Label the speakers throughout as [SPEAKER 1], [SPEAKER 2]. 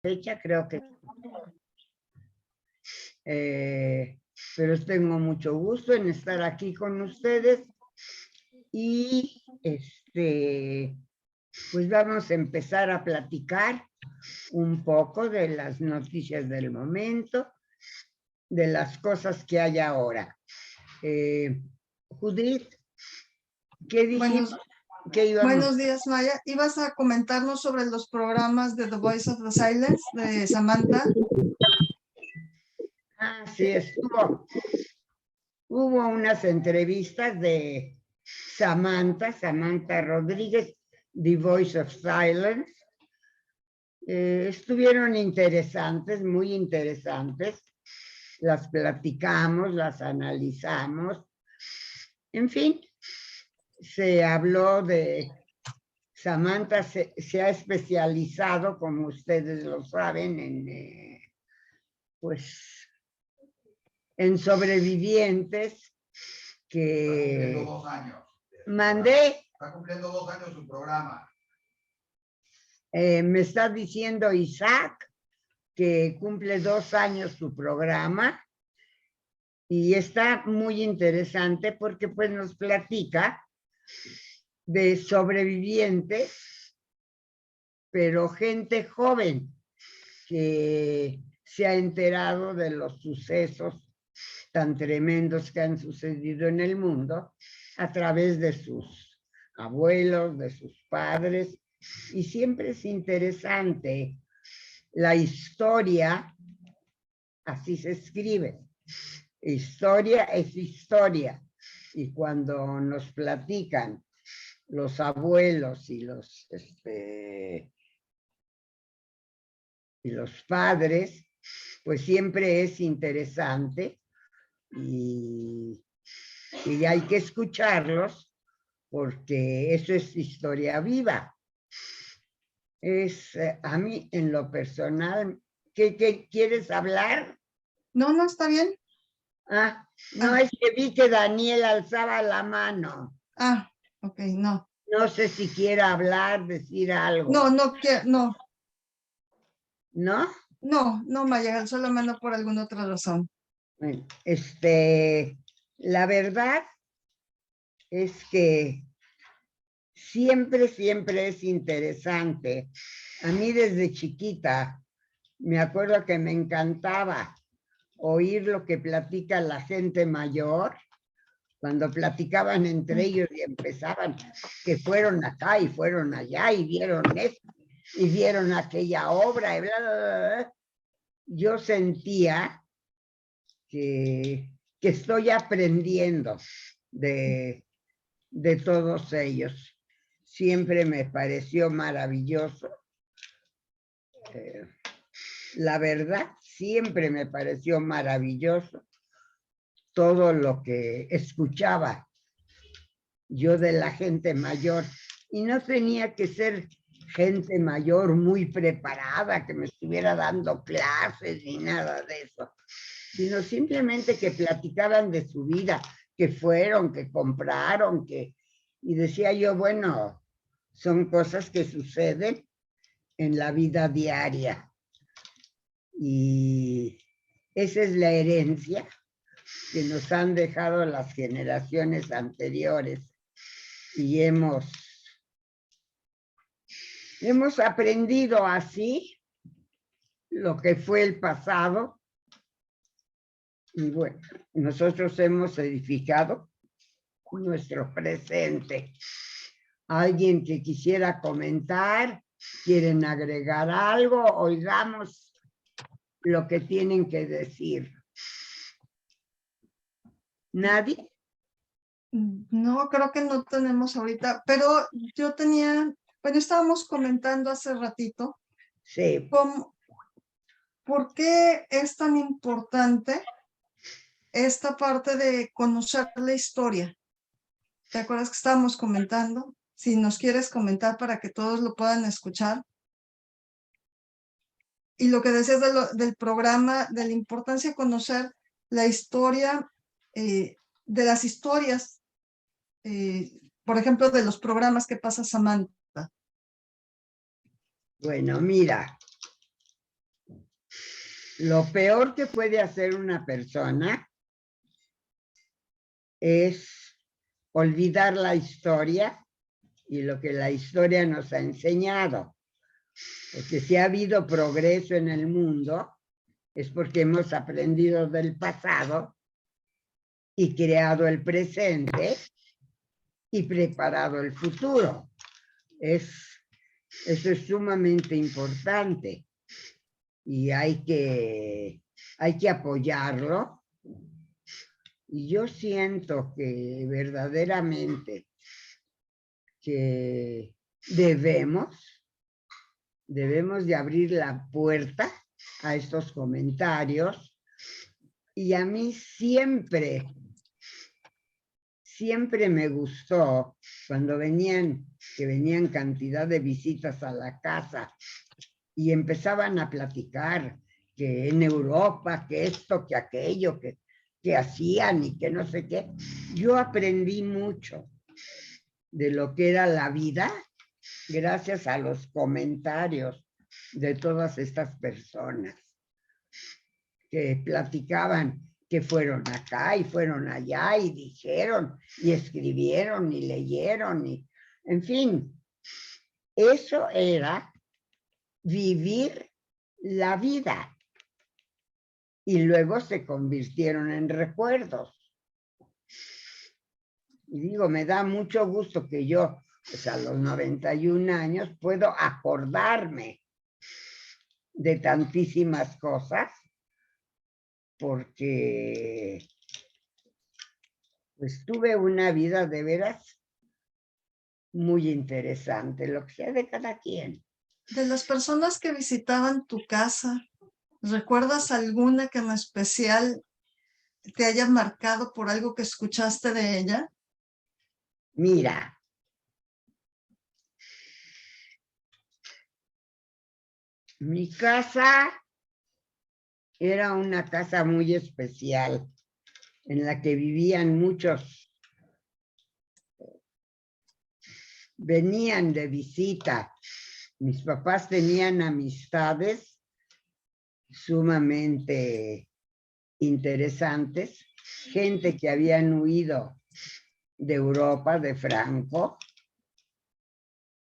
[SPEAKER 1] fecha, creo que... pero tengo mucho gusto en estar aquí con ustedes y pues vamos a empezar a platicar un poco de las noticias del momento, de las cosas que hay ahora. Judith, ¿qué dijimos?
[SPEAKER 2] Buenos días, Maya. ¿Ibas a comentarnos sobre los programas de The Voice of the Silence de Samantha?
[SPEAKER 1] Ah, sí, hubo unas entrevistas de Samantha Rodríguez, The Voice of Silence. Estuvieron interesantes, muy interesantes. Las platicamos, las analizamos. En fin, se habló de... Samantha se ha especializado, como ustedes lo saben, en sobrevivientes que...
[SPEAKER 3] Está cumpliendo 2 años.
[SPEAKER 1] Mandé.
[SPEAKER 3] Está cumpliendo 2 años su programa.
[SPEAKER 1] Me está diciendo Isaac que cumple 2 años su programa y está muy interesante porque pues nos platica de sobrevivientes, pero gente joven que se ha enterado de los sucesos tan tremendos que han sucedido en el mundo a través de sus abuelos, de sus padres, y siempre es interesante la historia, así se escribe, historia es historia, y cuando nos platican los abuelos y los padres, pues siempre es interesante y hay que escucharlos porque eso es historia viva. Es a mí en lo personal, ¿qué quieres hablar?
[SPEAKER 2] No, está bien.
[SPEAKER 1] No, es que vi que Daniel alzaba la mano.
[SPEAKER 2] Ok, no.
[SPEAKER 1] No sé si quiera hablar, decir algo.
[SPEAKER 2] No quiero, no.
[SPEAKER 1] ¿No?
[SPEAKER 2] No, Maya, alzó la mano por alguna otra razón.
[SPEAKER 1] Bueno, la verdad es que siempre es interesante. A mí desde chiquita, me acuerdo que me encantaba oír lo que platica la gente mayor, cuando platicaban entre ellos y empezaban que fueron acá y fueron allá y vieron esto y vieron aquella obra y bla, bla, bla. Yo sentía que estoy aprendiendo de todos ellos. Siempre me pareció maravilloso. La verdad, siempre me pareció maravilloso todo lo que escuchaba yo de la gente mayor. Y no tenía que ser gente mayor muy preparada, que me estuviera dando clases ni nada de eso, sino simplemente que platicaban de su vida, que fueron, que compraron, y decía yo, bueno, son cosas que suceden en la vida diaria. Y esa es la herencia que nos han dejado las generaciones anteriores y hemos aprendido así lo que fue el pasado. Y bueno, nosotros hemos edificado nuestro presente. ¿Alguien que quisiera comentar? ¿Quieren agregar algo? Oigamos lo que tienen que decir. ¿Nadie?
[SPEAKER 2] No, creo que no tenemos ahorita, pero yo tenía, estábamos comentando hace ratito.
[SPEAKER 1] Sí.
[SPEAKER 2] ¿Por qué es tan importante esta parte de conocer la historia? ¿Te acuerdas que estábamos comentando? Si nos quieres comentar para que todos lo puedan escuchar. Y lo que decías del programa, de la importancia de conocer la historia, de las historias, por ejemplo, de los programas que pasa Samantha.
[SPEAKER 1] Bueno, mira, Lo peor que puede hacer una persona es olvidar la historia y lo que la historia nos ha enseñado. Porque si ha habido progreso en el mundo, es porque hemos aprendido del pasado y creado el presente y preparado el futuro. Eso es sumamente importante y hay que apoyarlo. Y yo siento que verdaderamente que debemos de abrir la puerta a estos comentarios. Y a mí siempre me gustó cuando venían cantidad de visitas a la casa y empezaban a platicar que en Europa, que esto, que aquello, que hacían y que no sé qué. Yo aprendí mucho de lo que era la vida gracias a los comentarios de todas estas personas que platicaban que fueron acá y fueron allá y dijeron y escribieron y leyeron y, en fin, eso era vivir la vida y luego se convirtieron en recuerdos. Y digo, me da mucho gusto que yo, pues a los 91 años, puedo acordarme de tantísimas cosas porque pues tuve una vida de veras muy interesante, lo que sea de cada quien.
[SPEAKER 2] De las personas que visitaban tu casa, ¿recuerdas alguna que en especial te haya marcado por algo que escuchaste de ella?
[SPEAKER 1] Mira, mi casa era una casa muy especial en la que vivían muchos, venían de visita. Mis papás tenían amistades sumamente interesantes, gente que habían huido de Europa, de Franco,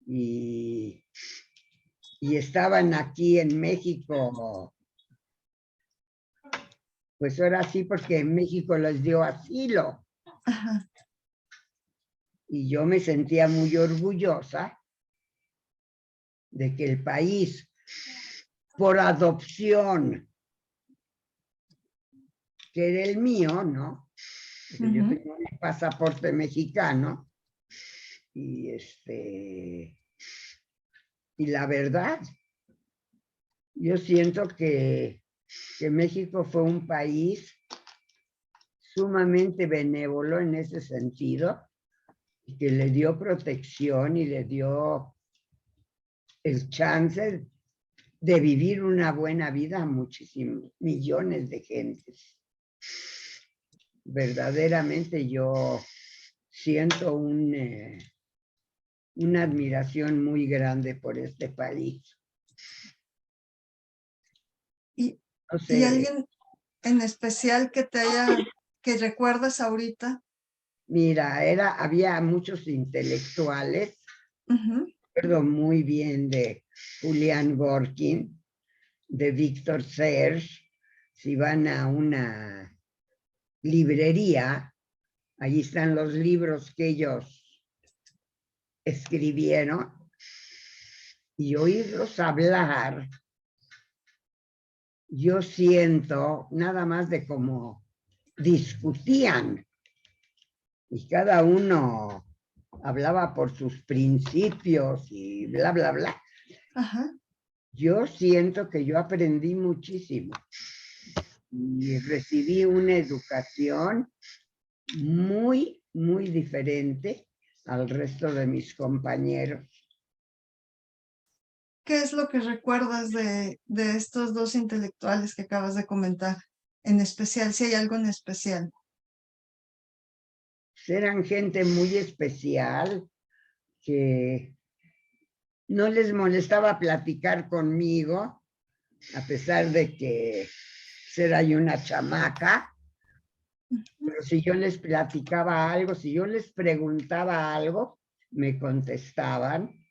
[SPEAKER 1] y estaban aquí en México, pues ahora sí, porque México les dio asilo.
[SPEAKER 2] Ajá.
[SPEAKER 1] Y yo me sentía muy orgullosa de que el país, por adopción, que era el mío, ¿no? Porque yo tengo un pasaporte mexicano, y y la verdad, yo siento que México fue un país sumamente benévolo en ese sentido, y que le dio protección y le dio el chance de vivir una buena vida a muchísimos millones de gentes. Verdaderamente yo siento una admiración muy grande por este país.
[SPEAKER 2] ¿Y,
[SPEAKER 1] No
[SPEAKER 2] y
[SPEAKER 1] sé,
[SPEAKER 2] alguien en especial que recuerdas ahorita?
[SPEAKER 1] mira, había muchos intelectuales. Recuerdo muy bien de Julián Gorkin, de Víctor Serge. Si van a una librería, allí están los libros que ellos escribieron, y oírlos hablar, yo siento nada más de cómo discutían, y cada uno hablaba por sus principios y bla, bla, bla.
[SPEAKER 2] Ajá.
[SPEAKER 1] Yo siento que yo aprendí muchísimo y recibí una educación muy, muy diferente al resto de mis compañeros.
[SPEAKER 2] ¿Qué es lo que recuerdas de estos dos intelectuales que acabas de comentar? En especial, si hay algo en especial.
[SPEAKER 1] Eran gente muy especial que no les molestaba platicar conmigo, a pesar de que era yo una chamaca, pero si yo les platicaba algo, si yo les preguntaba algo, me contestaban.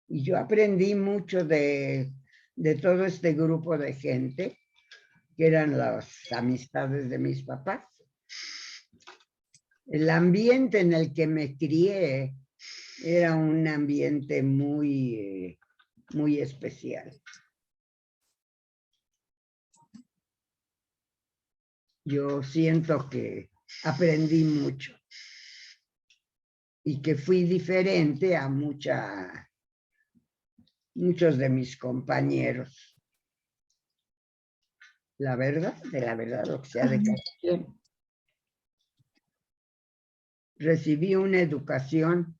[SPEAKER 1] Y yo aprendí mucho de todo este grupo de gente, que eran las amistades de mis papás. El ambiente en el que me crié era un ambiente muy, muy especial. Yo siento que aprendí mucho y que fui diferente a muchos de mis compañeros. La verdad, lo que sea de cada quien. Recibí una educación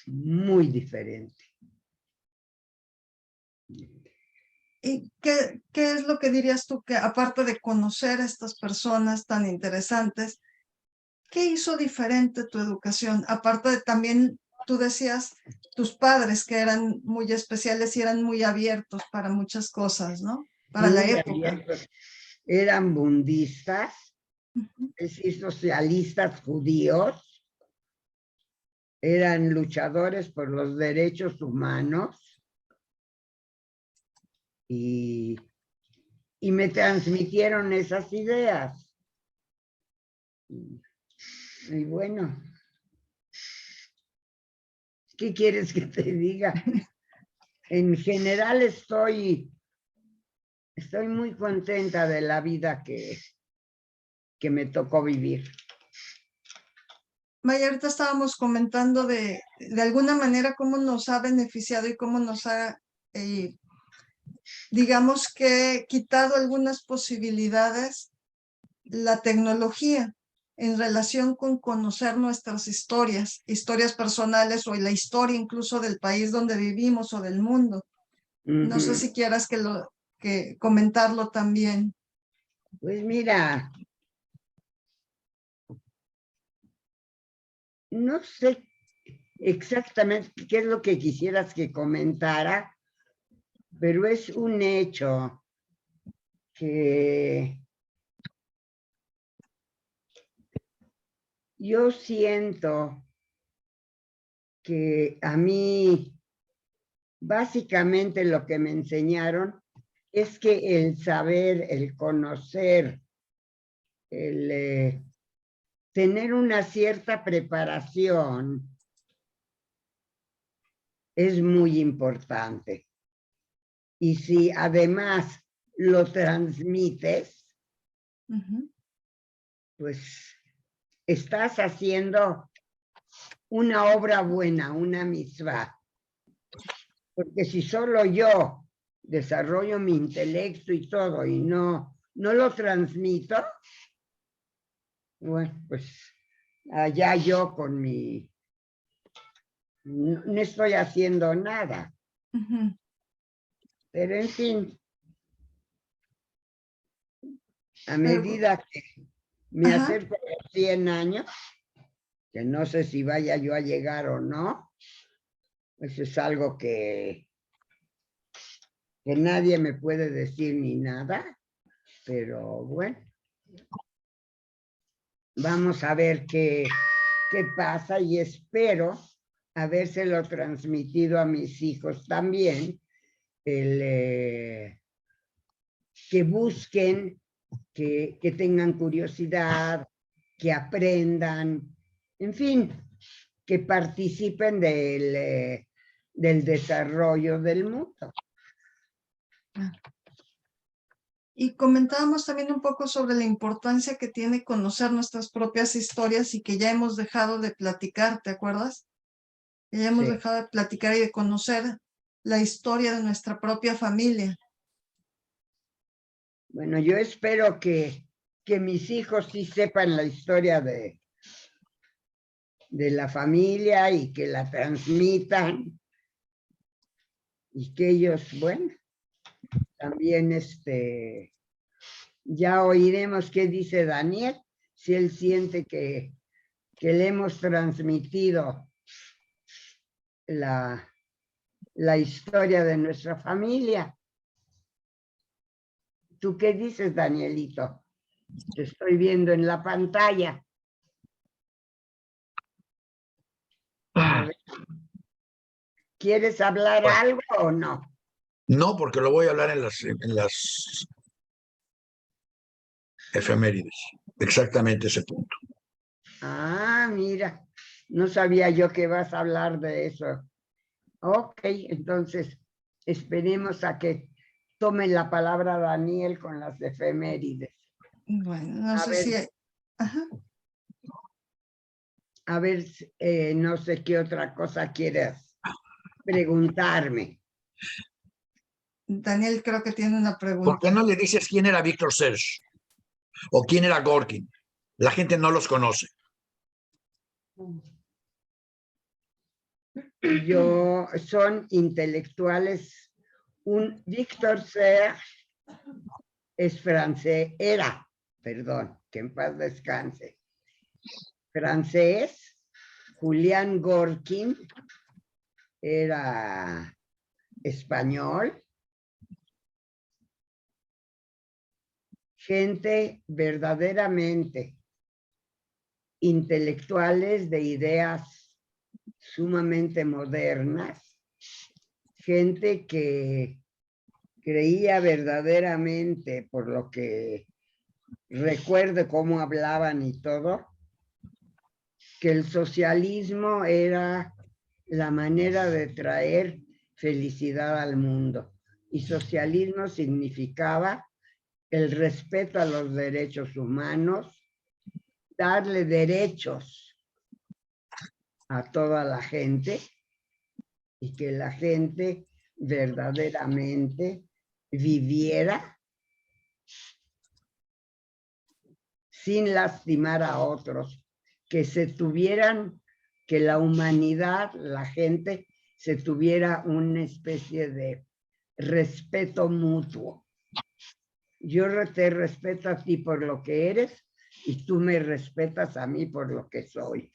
[SPEAKER 1] muy diferente.
[SPEAKER 2] ¿Y qué es lo que dirías tú que, aparte de conocer a estas personas tan interesantes, qué hizo diferente tu educación? Aparte de también, tú decías, tus padres que eran muy especiales y eran muy abiertos para muchas cosas, ¿no? Para la
[SPEAKER 1] Muy
[SPEAKER 2] época.
[SPEAKER 1] abiertos. Eran bundistas,
[SPEAKER 2] Ujú.
[SPEAKER 1] es decir, socialistas judíos, eran luchadores por los derechos humanos y me transmitieron esas ideas. Y bueno, ¿qué quieres que te diga? En general estoy muy contenta de la vida que me tocó vivir.
[SPEAKER 2] Maya, ahorita estábamos comentando de alguna manera cómo nos ha beneficiado y cómo nos ha, digamos que, quitado algunas posibilidades la tecnología en relación con conocer nuestras historias personales o la historia incluso del país donde vivimos o del mundo. No sé si quieras que comentarlo también.
[SPEAKER 1] Pues mira, no sé exactamente qué es lo que quisieras que comentara, pero es un hecho que yo siento que a mí básicamente lo que me enseñaron es que el saber, el conocer, el tener una cierta preparación es muy importante. Y si además lo transmites, pues estás haciendo una obra buena, una mitzvah. Porque si solo yo desarrollo mi intelecto y todo y no lo transmito, bueno, pues allá yo con mi... No estoy haciendo nada. Pero en fin, a medida que me acerco a los 100 años, que no sé si vaya yo a llegar o no, eso es algo que nadie me puede decir ni nada, pero bueno, vamos a ver qué pasa y espero habérselo transmitido a mis hijos también, que busquen, que tengan curiosidad, que aprendan, en fin, que participen del desarrollo del mundo.
[SPEAKER 2] Y comentábamos también un poco sobre la importancia que tiene conocer nuestras propias historias y que ya hemos dejado de platicar, ¿te acuerdas? Que ya hemos dejado de platicar y de conocer la historia de nuestra propia familia.
[SPEAKER 1] Bueno, yo espero que mis hijos sí sepan la historia de la familia y que la transmitan y que ellos, bueno, también ya oiremos qué dice Daniel, si él siente que le hemos transmitido la historia de nuestra familia. ¿Tú qué dices, Danielito? Te estoy viendo en la pantalla. A ver, ¿quieres hablar
[SPEAKER 4] Bueno.
[SPEAKER 1] algo o no?
[SPEAKER 4] No, porque lo voy a hablar en las efemérides. Exactamente ese punto.
[SPEAKER 1] Ah, mira, no sabía yo que vas a hablar de eso. Ok, entonces esperemos a que tome la palabra Daniel con las efemérides.
[SPEAKER 2] Bueno, no
[SPEAKER 1] A
[SPEAKER 2] sé
[SPEAKER 1] ver.
[SPEAKER 2] si... Ajá.
[SPEAKER 1] A ver, no sé qué otra cosa quieras preguntarme.
[SPEAKER 2] Daniel creo que tiene una
[SPEAKER 4] ¿Por
[SPEAKER 2] pregunta.
[SPEAKER 4] qué no le dices quién era Víctor Serge? ¿O quién era Gorkin? La gente no los conoce.
[SPEAKER 1] Son intelectuales. Víctor Serge es francés, perdón, que en paz descanse. Francés. Julián Gorkin era español. Gente verdaderamente intelectuales de ideas sumamente modernas, gente que creía verdaderamente, por lo que recuerdo cómo hablaban y todo, que el socialismo era la manera de traer felicidad al mundo. Y socialismo significaba el respeto a los derechos humanos, darle derechos a toda la gente y que la gente verdaderamente viviera sin lastimar a otros, que que la humanidad, la gente, se tuviera una especie de respeto mutuo. Yo te respeto a ti por lo que eres y tú me respetas a mí por lo que soy.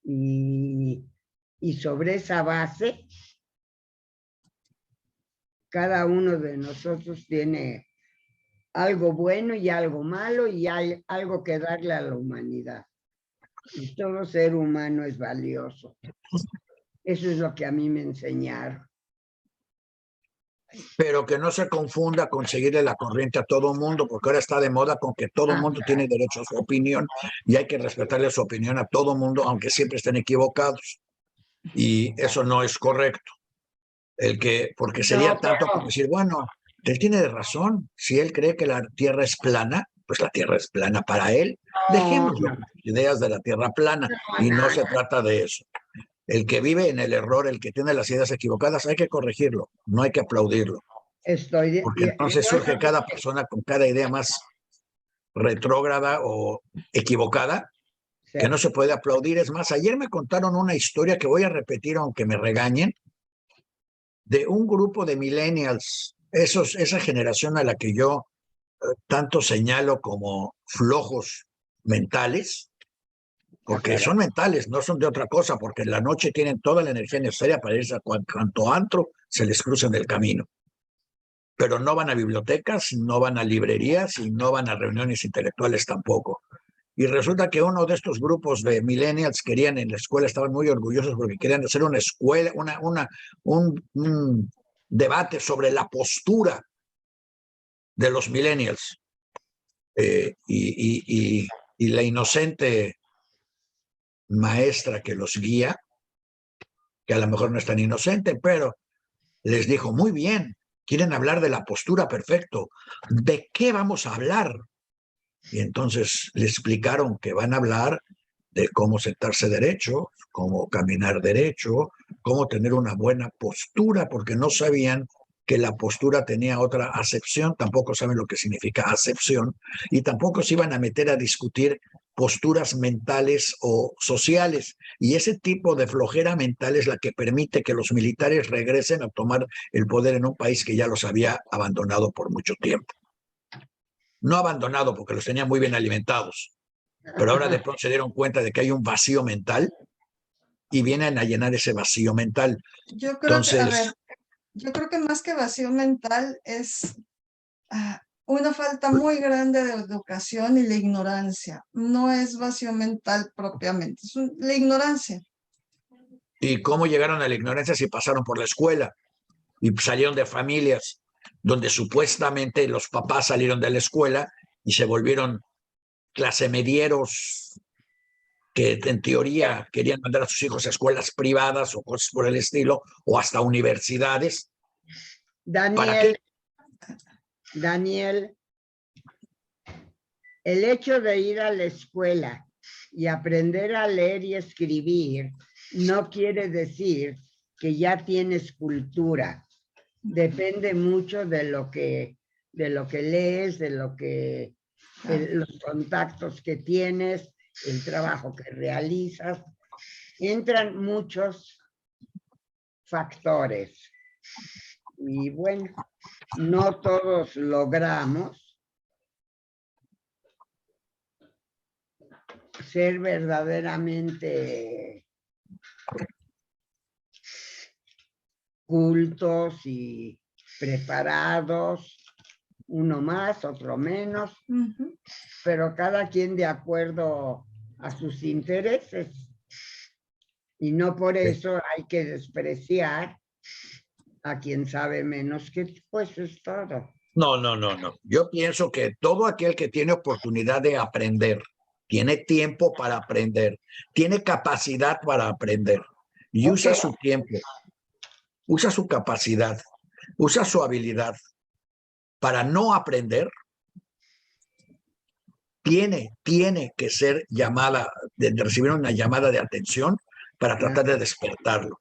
[SPEAKER 1] Y sobre esa base, cada uno de nosotros tiene algo bueno y algo malo y hay algo que darle a la humanidad. Y todo ser humano es valioso. Eso es lo que a mí me enseñaron.
[SPEAKER 4] Pero que no se confunda con seguirle la corriente a todo mundo, porque ahora está de moda con que todo mundo tiene derecho a su opinión y hay que respetarle su opinión a todo mundo, aunque siempre estén equivocados. Y eso no es correcto. Porque sería tanto como decir, bueno, él tiene razón. Si él cree que la Tierra es plana, pues la Tierra es plana para él. Dejémoslo, ideas de la Tierra plana. Y no se trata de eso. El que vive en el error, el que tiene las ideas equivocadas, hay que corregirlo, no hay que aplaudirlo. Porque entonces surge cada persona con cada idea más retrógrada o equivocada, que no se puede aplaudir. Es más, ayer me contaron una historia que voy a repetir aunque me regañen, de un grupo de millennials, esa generación a la que yo tanto señalo como flojos mentales, porque son mentales, no son de otra cosa, porque en la noche tienen toda la energía necesaria para irse a cuanto antro se les cruce en el camino. Pero no van a bibliotecas, no van a librerías y no van a reuniones intelectuales tampoco. Y resulta que uno de estos grupos de millennials querían en la escuela, estaban muy orgullosos porque querían hacer una escuela, un debate sobre la postura de los millennials. Y la inocente maestra que los guía, que a lo mejor no es tan inocente, pero les dijo, muy bien, quieren hablar de la postura, perfecto. ¿De qué vamos a hablar? Y entonces le explicaron que van a hablar de cómo sentarse derecho, cómo caminar derecho, cómo tener una buena postura, porque no sabían que la postura tenía otra acepción, tampoco saben lo que significa acepción, y tampoco se iban a meter a discutir posturas mentales o sociales. Y ese tipo de flojera mental es la que permite que los militares regresen a tomar el poder en un país que ya los había abandonado por mucho tiempo. No abandonado porque los tenía muy bien alimentados, pero ahora de pronto se dieron cuenta de que hay un vacío mental y vienen a llenar ese vacío mental.
[SPEAKER 2] Yo creo que más que vacío mental es una falta muy grande de educación y la ignorancia. No es vacío mental propiamente, es la ignorancia.
[SPEAKER 4] ¿Y cómo llegaron a la ignorancia si pasaron por la escuela y salieron de familias donde supuestamente los papás salieron de la escuela y se volvieron clase medieros que en teoría querían mandar a sus hijos a escuelas privadas o cosas por el estilo, o hasta universidades? ¿Para qué?
[SPEAKER 1] Daniel, el hecho de ir a la escuela y aprender a leer y escribir no quiere decir que ya tienes cultura. Depende mucho de lo que lees, de los contactos que tienes, el trabajo que realizas. Entran muchos factores. Y bueno, no todos logramos ser verdaderamente cultos y preparados, uno más, otro menos, pero cada quien de acuerdo a sus intereses. Y no por eso hay que despreciar a quien sabe menos que tú, pues es todo.
[SPEAKER 4] No. Yo pienso que todo aquel que tiene oportunidad de aprender, tiene tiempo para aprender, tiene capacidad para aprender y usa su tiempo, usa su capacidad, usa su habilidad para no aprender, tiene que ser recibir una llamada de atención para tratar de despertarlo.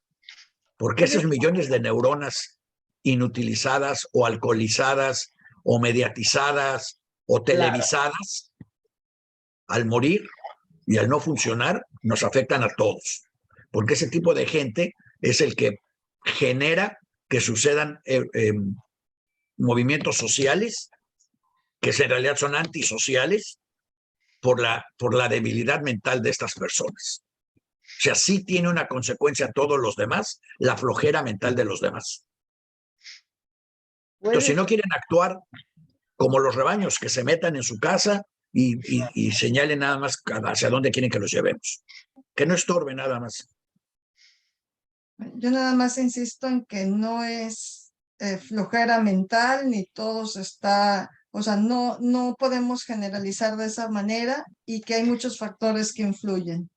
[SPEAKER 4] Porque esos millones de neuronas inutilizadas o alcoholizadas o mediatizadas o televisadas, al morir y al no funcionar, nos afectan a todos. Porque ese tipo de gente es el que genera que sucedan movimientos sociales que en realidad son antisociales por la debilidad mental de estas personas. O sea, sí tiene una consecuencia a todos los demás, la flojera mental de los demás. Entonces, si no quieren actuar como los rebaños, que se metan en su casa y señalen nada más hacia dónde quieren que los llevemos. Que no estorbe nada más.
[SPEAKER 2] Yo nada más insisto en que no es flojera mental, ni todos está, o sea, no podemos generalizar de esa manera y que hay muchos factores que influyen.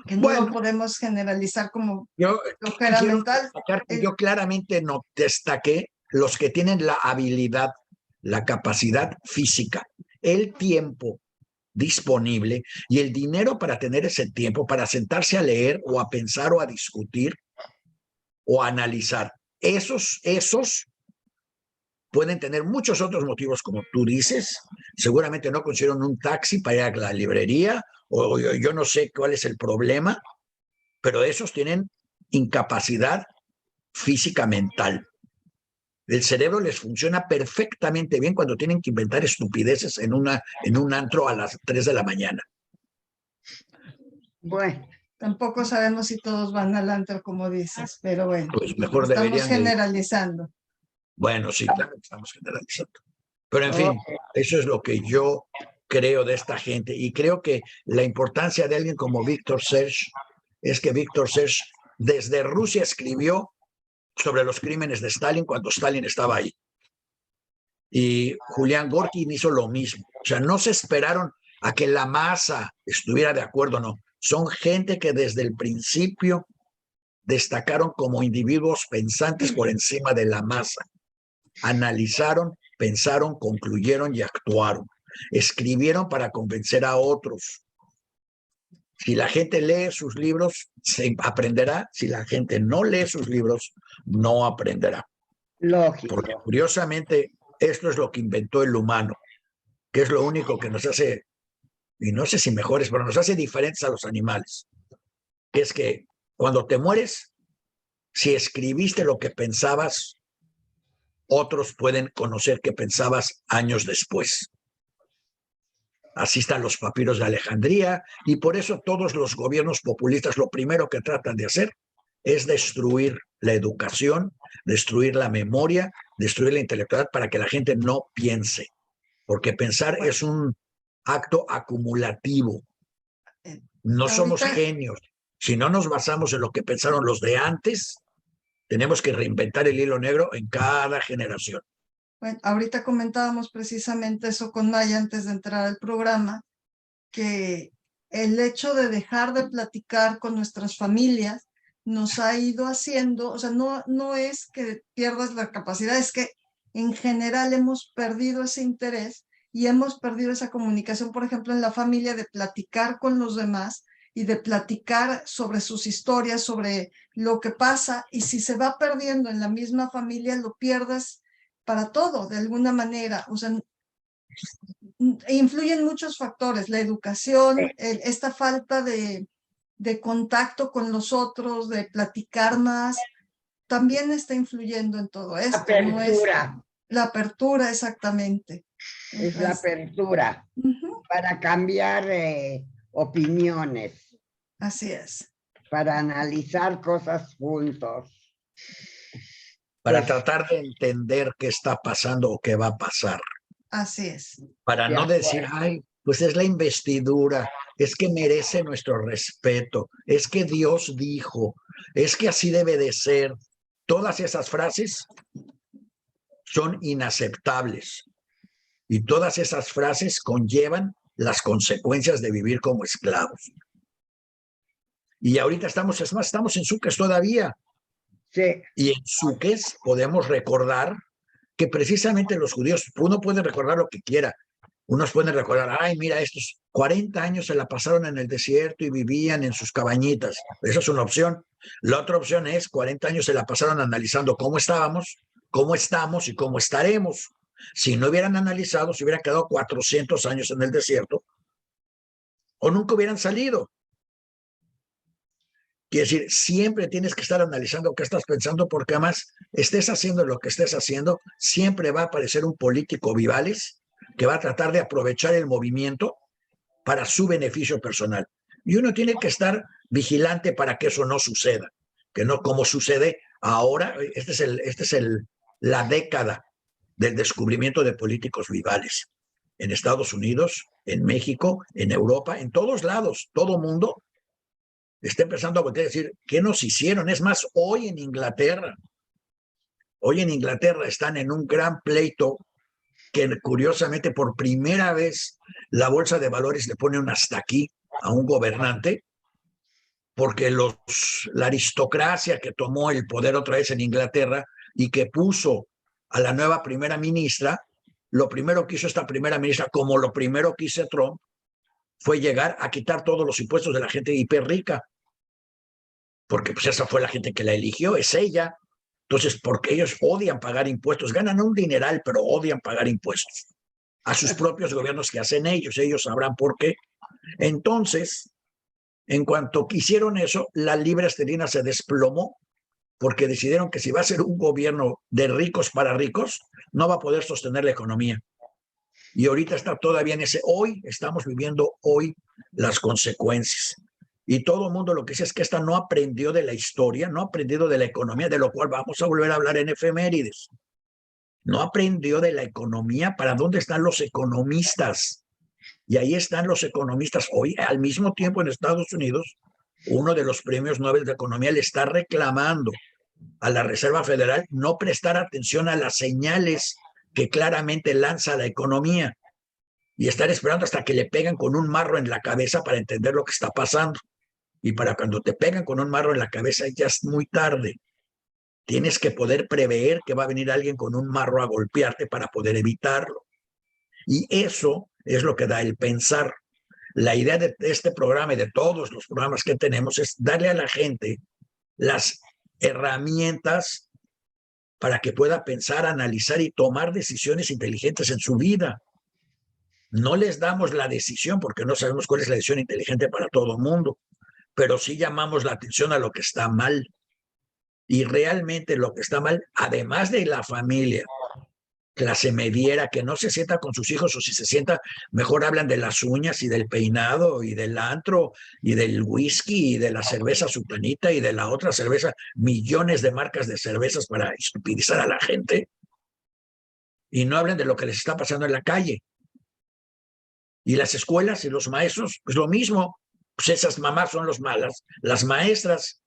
[SPEAKER 2] Que no lo podemos generalizar como flojera mental.
[SPEAKER 4] Yo claramente no destaqué los que tienen la habilidad, la capacidad física, el tiempo disponible y el dinero para tener ese tiempo para sentarse a leer o a pensar o a discutir o a analizar. Esos pueden tener muchos otros motivos, como tú dices. Seguramente no consiguieron un taxi para ir a la librería, o yo no sé cuál es el problema, pero esos tienen incapacidad física mental. El cerebro les funciona perfectamente bien cuando tienen que inventar estupideces en un antro a las 3 de la mañana.
[SPEAKER 2] Bueno, tampoco sabemos si todos van al antro, como dices, pero bueno,
[SPEAKER 4] pues mejor
[SPEAKER 2] estamos generalizando.
[SPEAKER 4] Bueno, sí, claro, estamos generalizando. Pero en fin, eso es lo que yo creo de esta gente. Y creo que la importancia de alguien como Víctor Serge es que Víctor Serge desde Rusia escribió sobre los crímenes de Stalin cuando Stalin estaba ahí. Y Julián Gorkin hizo lo mismo. O sea, no se esperaron a que la masa estuviera de acuerdo, no. Son gente que desde el principio destacaron como individuos pensantes por encima de la masa. Analizaron, pensaron, concluyeron y actuaron. Escribieron para convencer a otros. Si la gente lee sus libros, se aprenderá. Si la gente no lee sus libros, no aprenderá.
[SPEAKER 1] Lógico.
[SPEAKER 4] Porque curiosamente, esto es lo que inventó el humano, que es lo único que nos hace, y no sé si mejores, pero nos hace diferentes a los animales. Que es que cuando te mueres, si escribiste lo que pensabas, otros pueden conocer qué pensabas años después. Así están los papiros de Alejandría, y por eso todos los gobiernos populistas lo primero que tratan de hacer es destruir la educación, destruir la memoria, destruir la intelectualidad para que la gente no piense, porque pensar es un acto acumulativo. No somos
[SPEAKER 2] Ahorita,
[SPEAKER 4] genios. Si no nos basamos en lo que pensaron los de antes, tenemos que reinventar el hilo negro en cada generación.
[SPEAKER 2] bueno, ahorita comentábamos precisamente eso con Maya antes de entrar al programa, que el hecho de dejar de platicar con nuestras familias nos ha ido haciendo, o sea, no es que pierdas la capacidad, es que en general hemos perdido ese interés y hemos perdido esa comunicación, por ejemplo, en la familia, de platicar con los demás y de platicar sobre sus historias, sobre lo que pasa, y si se va perdiendo en la misma familia, lo pierdes para todo, de alguna manera. O sea, influyen muchos factores, la educación, esta falta de contacto con los otros, de platicar más, también está influyendo en todo esto, no es
[SPEAKER 1] Apertura,
[SPEAKER 2] la apertura exactamente.
[SPEAKER 1] es la
[SPEAKER 2] Entonces,
[SPEAKER 1] apertura
[SPEAKER 2] ujú,
[SPEAKER 1] para cambiar opiniones,
[SPEAKER 2] así es,
[SPEAKER 1] para analizar cosas juntos.
[SPEAKER 4] Para
[SPEAKER 1] Pues,
[SPEAKER 4] tratar de entender qué está pasando o qué va a pasar.
[SPEAKER 2] así es.
[SPEAKER 4] Para
[SPEAKER 1] de
[SPEAKER 4] no decir,
[SPEAKER 1] acuerdo.
[SPEAKER 4] ay, pues es la investidura, es que merece nuestro respeto, es que Dios dijo, es que así debe de ser. Todas esas frases son inaceptables y todas esas frases conllevan las consecuencias de vivir como esclavos. Y ahorita estamos, es más, estamos en Suques todavía.
[SPEAKER 1] Sí,
[SPEAKER 4] Y en Suques podemos recordar que precisamente los judíos, uno puede recordar lo que quiera. Unos pueden recordar, ay, mira, estos 40 años se la pasaron en el desierto y vivían en sus cabañitas. Esa es una opción. La otra opción es 40 años se la pasaron analizando cómo estábamos, cómo estamos y cómo estaremos. Si no hubieran analizado, se hubieran quedado 400 años en el desierto o nunca hubieran salido. Quiere decir, siempre tienes que estar analizando qué estás pensando, porque además estés haciendo lo que estés haciendo, siempre va a aparecer un político vivales que va a tratar de aprovechar el movimiento para su beneficio personal. Y uno tiene que estar vigilante para que eso no suceda, que no como sucede ahora. Este es la década del descubrimiento de políticos vivales. En Estados Unidos, en México, en Europa, en todos lados, todo mundo está empezando a voltear a decir, ¿qué nos hicieron? Es más, hoy en Inglaterra están en un gran pleito que curiosamente por primera vez la bolsa de valores le pone un hasta aquí a un gobernante, porque la aristocracia que tomó el poder otra vez en Inglaterra y que puso a la nueva primera ministra, lo primero que hizo esta primera ministra, como lo primero que hizo Trump, fue llegar a quitar todos los impuestos de la gente hiper rica, porque pues esa fue la gente que la eligió, es ella. Entonces, porque ellos odian pagar impuestos, ganan un dineral, pero odian pagar impuestos a sus propios gobiernos que hacen ellos sabrán por qué. Entonces, en cuanto hicieron eso, la libra esterlina se desplomó, porque decidieron que si va a ser un gobierno de ricos para ricos, no va a poder sostener la economía. Y ahorita está todavía en hoy estamos viviendo hoy las consecuencias. Y todo el mundo lo que dice es que esta no aprendió de la historia, no ha aprendido de la economía, de lo cual vamos a volver a hablar en efemérides. No aprendió de la economía. ¿Para dónde están los economistas? Y ahí están los economistas. Hoy, al mismo tiempo en Estados Unidos, uno de los premios Nobel de Economía le está reclamando a la Reserva Federal no prestar atención a las señales que claramente lanza la economía y estar esperando hasta que le pegan con un marro en la cabeza para entender lo que está pasando. Y para cuando te pegan con un marro en la cabeza ya es muy tarde. Tienes que poder prever que va a venir alguien con un marro a golpearte para poder evitarlo. Y eso es lo que da el pensar. La idea de este programa y de todos los programas que tenemos es darle a la gente las herramientas para que pueda pensar, analizar y tomar decisiones inteligentes en su vida. No les damos la decisión porque no sabemos cuál es la decisión inteligente para todo el mundo, pero sí llamamos la atención a lo que está mal. Y realmente lo que está mal, además de la familia, clase mediera, que no se sienta con sus hijos, o si se sienta, mejor hablan de las uñas y del peinado y del antro y del whisky y de la cerveza sultanita y de la otra cerveza, millones de marcas de cervezas para estupidizar a la gente. y no hablan de lo que les está pasando en la calle. Y las escuelas y los maestros, pues lo mismo. Pues esas mamás son las maestras.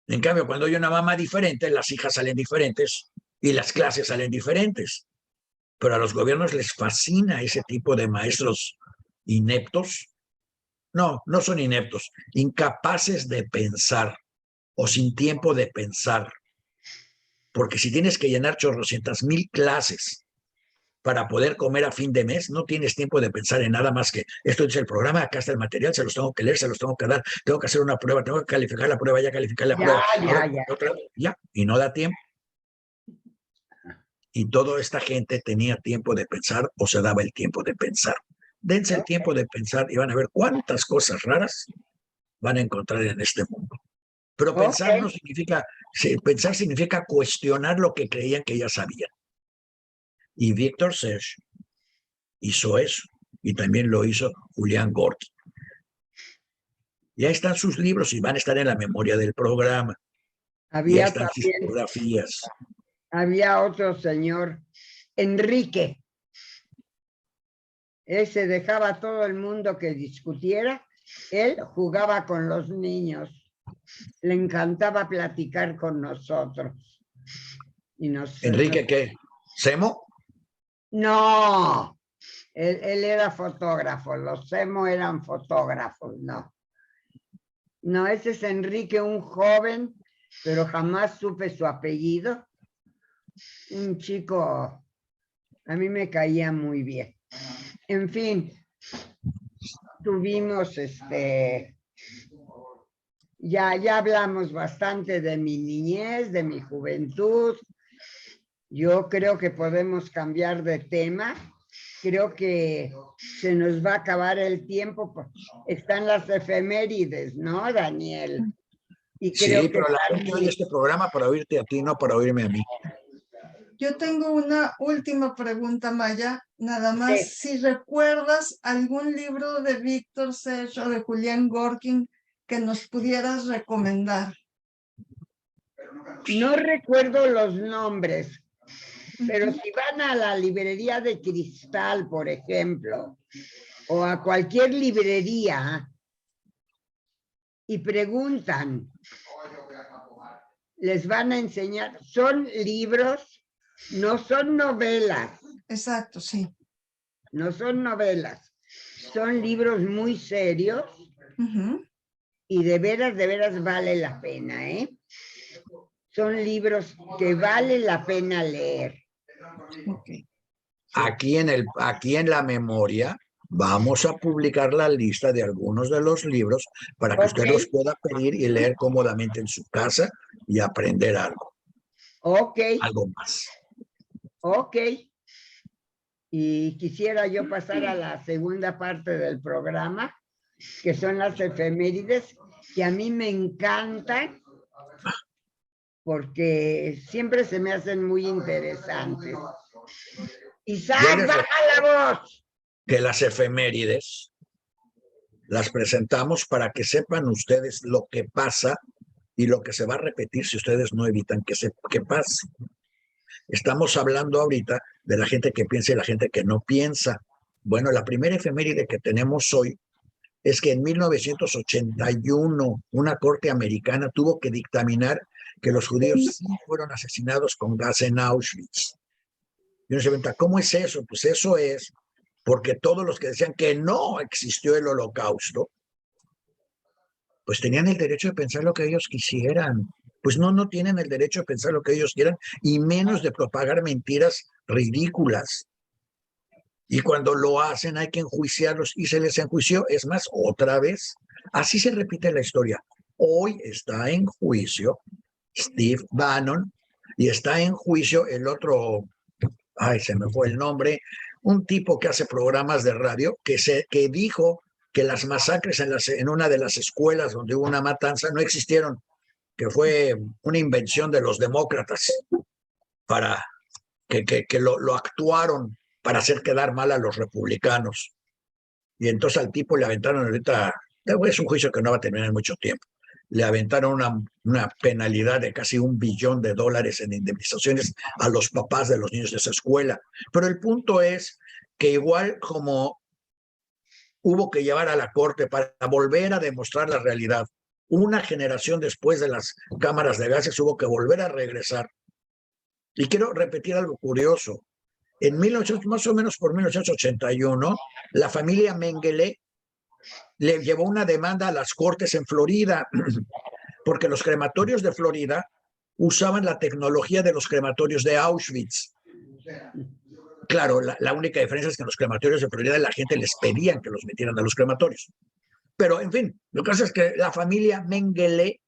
[SPEAKER 4] En cambio, cuando hay una mamá diferente, las hijas salen diferentes y las clases salen diferentes. Pero a los gobiernos les fascina ese tipo de maestros ineptos. No, no son ineptos, incapaces de pensar o sin tiempo de pensar. Porque si tienes que llenar 800,000 clases para poder comer a fin de mes, no tienes tiempo de pensar en nada más que esto es el programa, acá está el material, se los tengo que leer, se los tengo que dar, tengo que hacer una prueba, tengo que calificar la prueba, ya calificar la prueba. Ahora, ya, y no da tiempo. Y toda esta gente tenía tiempo de pensar o se daba el tiempo de pensar. Dense el tiempo de pensar y van a ver cuántas cosas raras van a encontrar en este mundo. Pero pensar no significa, pensar significa cuestionar lo que creían que ya sabían. Y Víctor Sech hizo eso. Y también lo hizo Julián Gorky. Ya están sus libros y van a estar en la memoria del programa. Ya están sus fotografías.
[SPEAKER 1] Había otro señor, Enrique. Ese dejaba a todo el mundo que discutiera. Él jugaba con los niños. Le encantaba platicar con nosotros. Y
[SPEAKER 4] ¿Enrique qué? ¿Semo?
[SPEAKER 1] No, él era fotógrafo, los Semo eran fotógrafos, no. No, ese es Enrique, un joven, pero jamás supe su apellido. Un chico, a mí me caía muy bien. En fin, tuvimos ya hablamos bastante de mi niñez, de mi juventud. Yo creo que podemos cambiar de tema. Creo que se nos va a acabar el tiempo. Están las efemérides, ¿no, Daniel?
[SPEAKER 4] Y creo sí, pero la gente oye este programa para oírte a ti, no para oírme a mí.
[SPEAKER 2] Yo tengo una última pregunta, Maya. Nada más, si recuerdas algún libro de Víctor Sech o de Julián Gorky que nos pudieras recomendar.
[SPEAKER 1] No recuerdo los nombres, pero si van a la librería de Cristal, por ejemplo, o a cualquier librería y preguntan, les van a enseñar, son libros, no son novelas.
[SPEAKER 2] Exacto, sí.
[SPEAKER 1] No son novelas, son libros muy serios y de veras vale la pena, ¿eh? Son libros que vale la pena leer.
[SPEAKER 2] Okay.
[SPEAKER 4] Aquí en la memoria vamos a publicar la lista de algunos de los libros para que usted los pueda pedir y leer cómodamente en su casa y aprender algo. Algo más.
[SPEAKER 1] Y quisiera yo pasar a la segunda parte del programa, que son las efemérides, que a mí me encantan porque siempre se me hacen muy interesantes. Isaac, baja la voz.
[SPEAKER 4] Que las efemérides las presentamos para que sepan ustedes lo que pasa y lo que se va a repetir si ustedes no evitan que pase. Estamos hablando ahorita de la gente que piensa y la gente que no piensa. Bueno, la primera efeméride que tenemos hoy es que en 1981 una corte americana tuvo que dictaminar que los judíos sí fueron asesinados con gas en Auschwitz. Y uno se pregunta, ¿cómo es eso? Pues eso es porque todos los que decían que no existió el holocausto, pues tenían el derecho de pensar lo que ellos quisieran. Pues no tienen el derecho de pensar lo que ellos quieran y menos de propagar mentiras ridículas. Y cuando lo hacen hay que enjuiciarlos y se les enjuició. Es más, otra vez, así se repite la historia. Hoy está en juicio Steve Bannon y está en juicio el otro, se me fue el nombre, un tipo que hace programas de radio que dijo que las masacres en una de las escuelas donde hubo una matanza no existieron, que fue una invención de los demócratas para que lo actuaron para hacer quedar mal a los republicanos. Y entonces al tipo le aventaron ahorita, es un juicio que no va a terminar en mucho tiempo, le aventaron una penalidad de casi $1 billón en indemnizaciones a los papás de los niños de esa escuela. Pero el punto es que igual como hubo que llevar a la corte para volver a demostrar la realidad, una generación después de las cámaras de gases hubo que volver a regresar. Y quiero repetir algo curioso. En 1800, más o menos por 1881, la familia Mengele le llevó una demanda a las cortes en Florida, porque los crematorios de Florida usaban la tecnología de los crematorios de Auschwitz. Claro, la única diferencia es que en los crematorios de Florida la gente les pedían que los metieran a los crematorios. Pero, en fin, lo que pasa es que la familia Mengele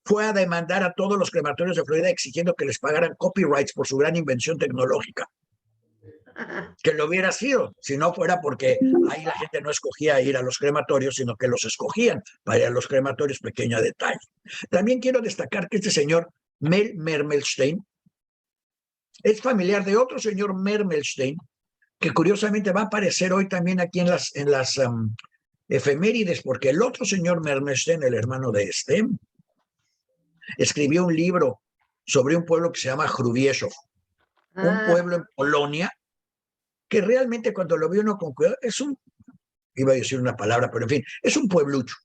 [SPEAKER 4] fue a demandar a todos los crematorios de Florida exigiendo que les pagaran copyrights por su gran invención tecnológica. Que lo hubiera sido, si no fuera porque ahí la gente no escogía ir a los crematorios, sino que los escogían para ir a los crematorios, pequeño detalle. También quiero destacar que este señor Mel Mermelstein es familiar de otro señor Mermelstein, que curiosamente va a aparecer hoy también aquí en las efemérides, porque el otro señor Mermelstein, el hermano de este, escribió un libro sobre un pueblo que se llama Hrubieszów, un pueblo en Polonia, que realmente cuando lo vio uno con cuidado, iba a decir una palabra, pero en fin, es un pueblucho.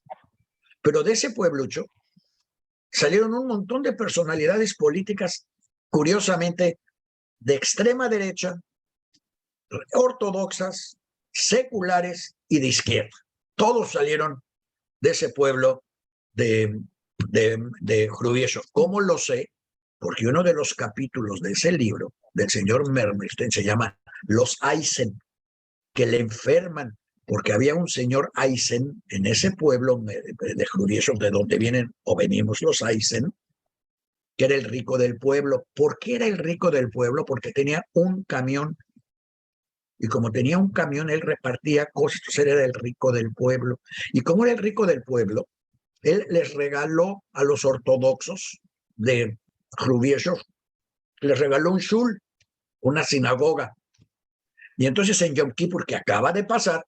[SPEAKER 4] Pero de ese pueblucho salieron un montón de personalidades políticas, curiosamente, de extrema derecha, ortodoxas, seculares y de izquierda. Todos salieron de ese pueblo de Hrubieszów. ¿Cómo lo sé? Porque uno de los capítulos de ese libro del señor Mermelstein se llama Los Eisen, que le enferman, porque había un señor Eisen en ese pueblo de Hrubieszów, de donde vienen o venimos los Eisen, que era el rico del pueblo. ¿Por qué era el rico del pueblo? Porque tenía un camión. Y como tenía un camión, él repartía cosas, él era el rico del pueblo. Y como era el rico del pueblo, él les regaló a los ortodoxos de Hrubieszów, les regaló un shul, una sinagoga. Y entonces en Yom Kippur, que acaba de pasar,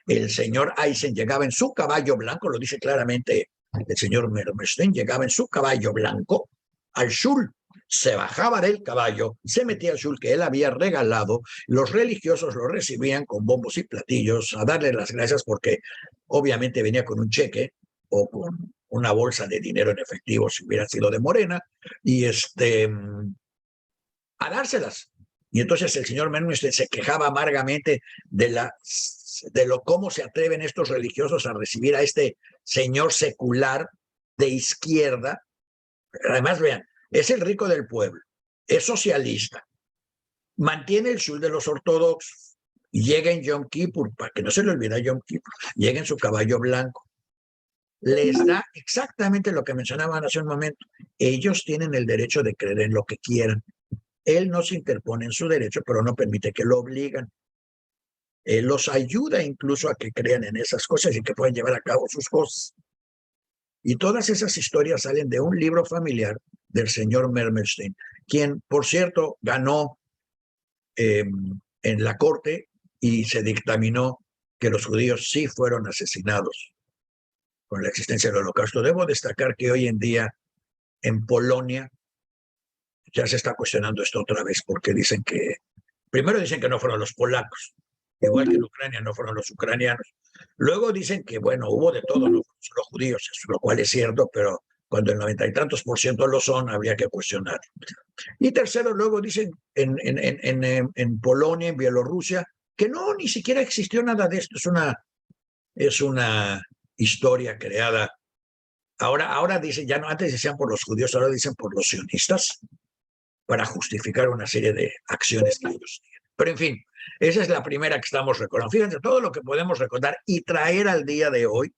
[SPEAKER 4] el señor Eisen llegaba en su caballo blanco, lo dice claramente el señor Mermelstein, llegaba en su caballo blanco al shul, se bajaba del caballo, se metía al shul que él había regalado, los religiosos lo recibían con bombos y platillos a darle las gracias porque obviamente venía con un cheque o con una bolsa de dinero en efectivo si hubiera sido de Morena, y a dárselas. Y entonces el señor Mermelstein se quejaba amargamente de cómo se atreven estos religiosos a recibir a este señor secular de izquierda. Además, vean, es el rico del pueblo, es socialista, mantiene el shul de los ortodoxos, y llega en Yom Kippur, para que no se le olvide Yom Kippur, llega en su caballo blanco. Les da exactamente lo que mencionaban hace un momento. Ellos tienen el derecho de creer en lo que quieran. Él no se interpone en su derecho, pero no permite que lo obligan. Él los ayuda incluso a que crean en esas cosas y que puedan llevar a cabo sus cosas. Y todas esas historias salen de un libro familiar del señor Mermelstein, quien, por cierto, ganó en la corte y se dictaminó que los judíos sí fueron asesinados con la existencia del Holocausto. Debo destacar que hoy en día en Polonia ya se está cuestionando esto otra vez, porque primero dicen que no fueron los polacos, igual que en Ucrania no fueron los ucranianos. Luego dicen que, bueno, hubo de todo, no fueron solo judíos, lo cual es cierto, pero cuando el 90 y tantos % lo son, habría que cuestionar. Y tercero, luego dicen en Polonia, en Bielorrusia, que no, ni siquiera existió nada de esto. Es una historia creada. Ahora dicen, ya no, antes decían por los judíos, ahora dicen por los sionistas, para justificar una serie de acciones que ellos tienen. Pero en fin, esa es la primera que estamos recordando. Fíjense todo lo que podemos recordar y traer al día de hoy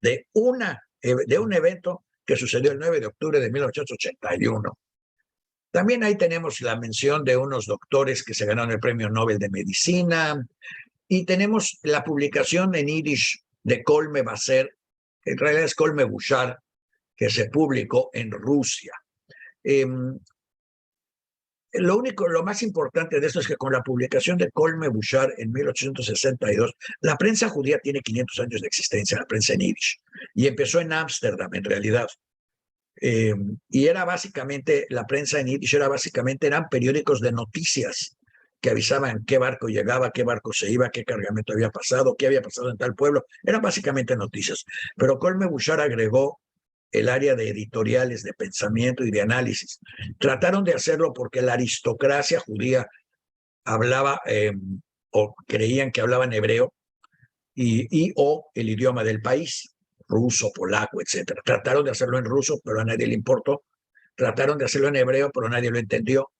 [SPEAKER 4] de un evento que sucedió el 9 de octubre de 1881. También ahí tenemos la mención de unos doctores que se ganaron el Premio Nobel de Medicina, y tenemos la publicación en yiddish de Kolme Basser, que en realidad es Kolme Bouchard, que se publicó en Rusia. lo más importante de esto es que con la publicación de Colme Bouchard en 1862, la prensa judía tiene 500 años de existencia, la prensa en yiddish, y empezó en Ámsterdam en realidad. Y era básicamente, la prensa en yiddish eran periódicos de noticias que avisaban qué barco llegaba, qué barco se iba, qué cargamento había pasado, qué había pasado en tal pueblo. Eran básicamente noticias. Pero Colme Bouchard agregó el área de editoriales, de pensamiento y de análisis. Trataron de hacerlo porque la aristocracia judía hablaba o creían que hablaban hebreo o el idioma del país, ruso, polaco, etcétera. Trataron de hacerlo en ruso, pero a nadie le importó. Trataron de hacerlo en hebreo, pero nadie lo entendió.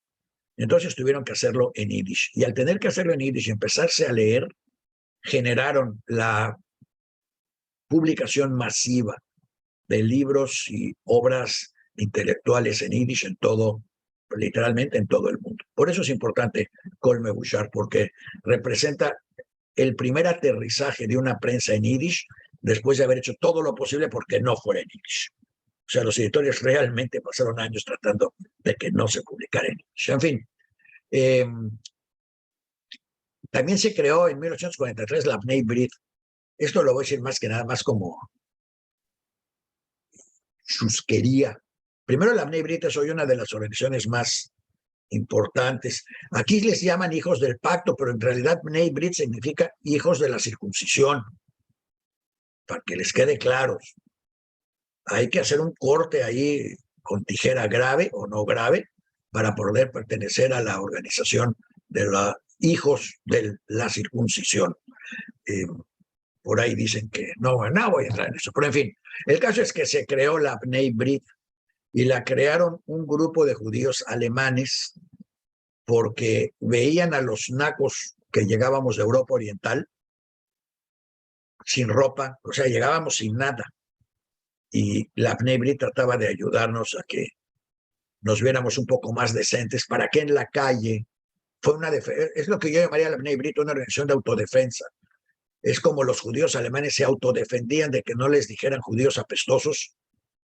[SPEAKER 4] Entonces tuvieron que hacerlo en yiddish. Y al tener que hacerlo en yiddish y empezarse a leer, generaron la publicación masiva de libros y obras intelectuales en yiddish en todo, literalmente en todo el mundo. Por eso es importante Colme Bouchard, porque representa el primer aterrizaje de una prensa en yiddish después de haber hecho todo lo posible porque no fuera en yiddish. O sea, los editores realmente pasaron años tratando de que no se publicara en yiddish. En fin, también se creó en 1843 la Bnei Brit. Esto lo voy a decir más que nada más como chusquería. Primero, la Bnei Brit es hoy una de las organizaciones más importantes. Aquí les llaman hijos del pacto, pero en realidad Bnei Brit significa hijos de la circuncisión. Para que les quede claro, hay que hacer un corte ahí con tijera grave o no grave para poder pertenecer a la organización de los hijos de la circuncisión. Por ahí dicen que no voy a entrar en eso, pero en fin, el caso es que se creó la Bnei Brit y la crearon un grupo de judíos alemanes porque veían a los nacos que llegábamos de Europa Oriental sin ropa, o sea, llegábamos sin nada. Y la Bnei Brit trataba de ayudarnos a que nos viéramos un poco más decentes para que en la calle es lo que yo llamaría la Bnei Brit, una organización de autodefensa. Es como los judíos alemanes se autodefendían de que no les dijeran judíos apestosos,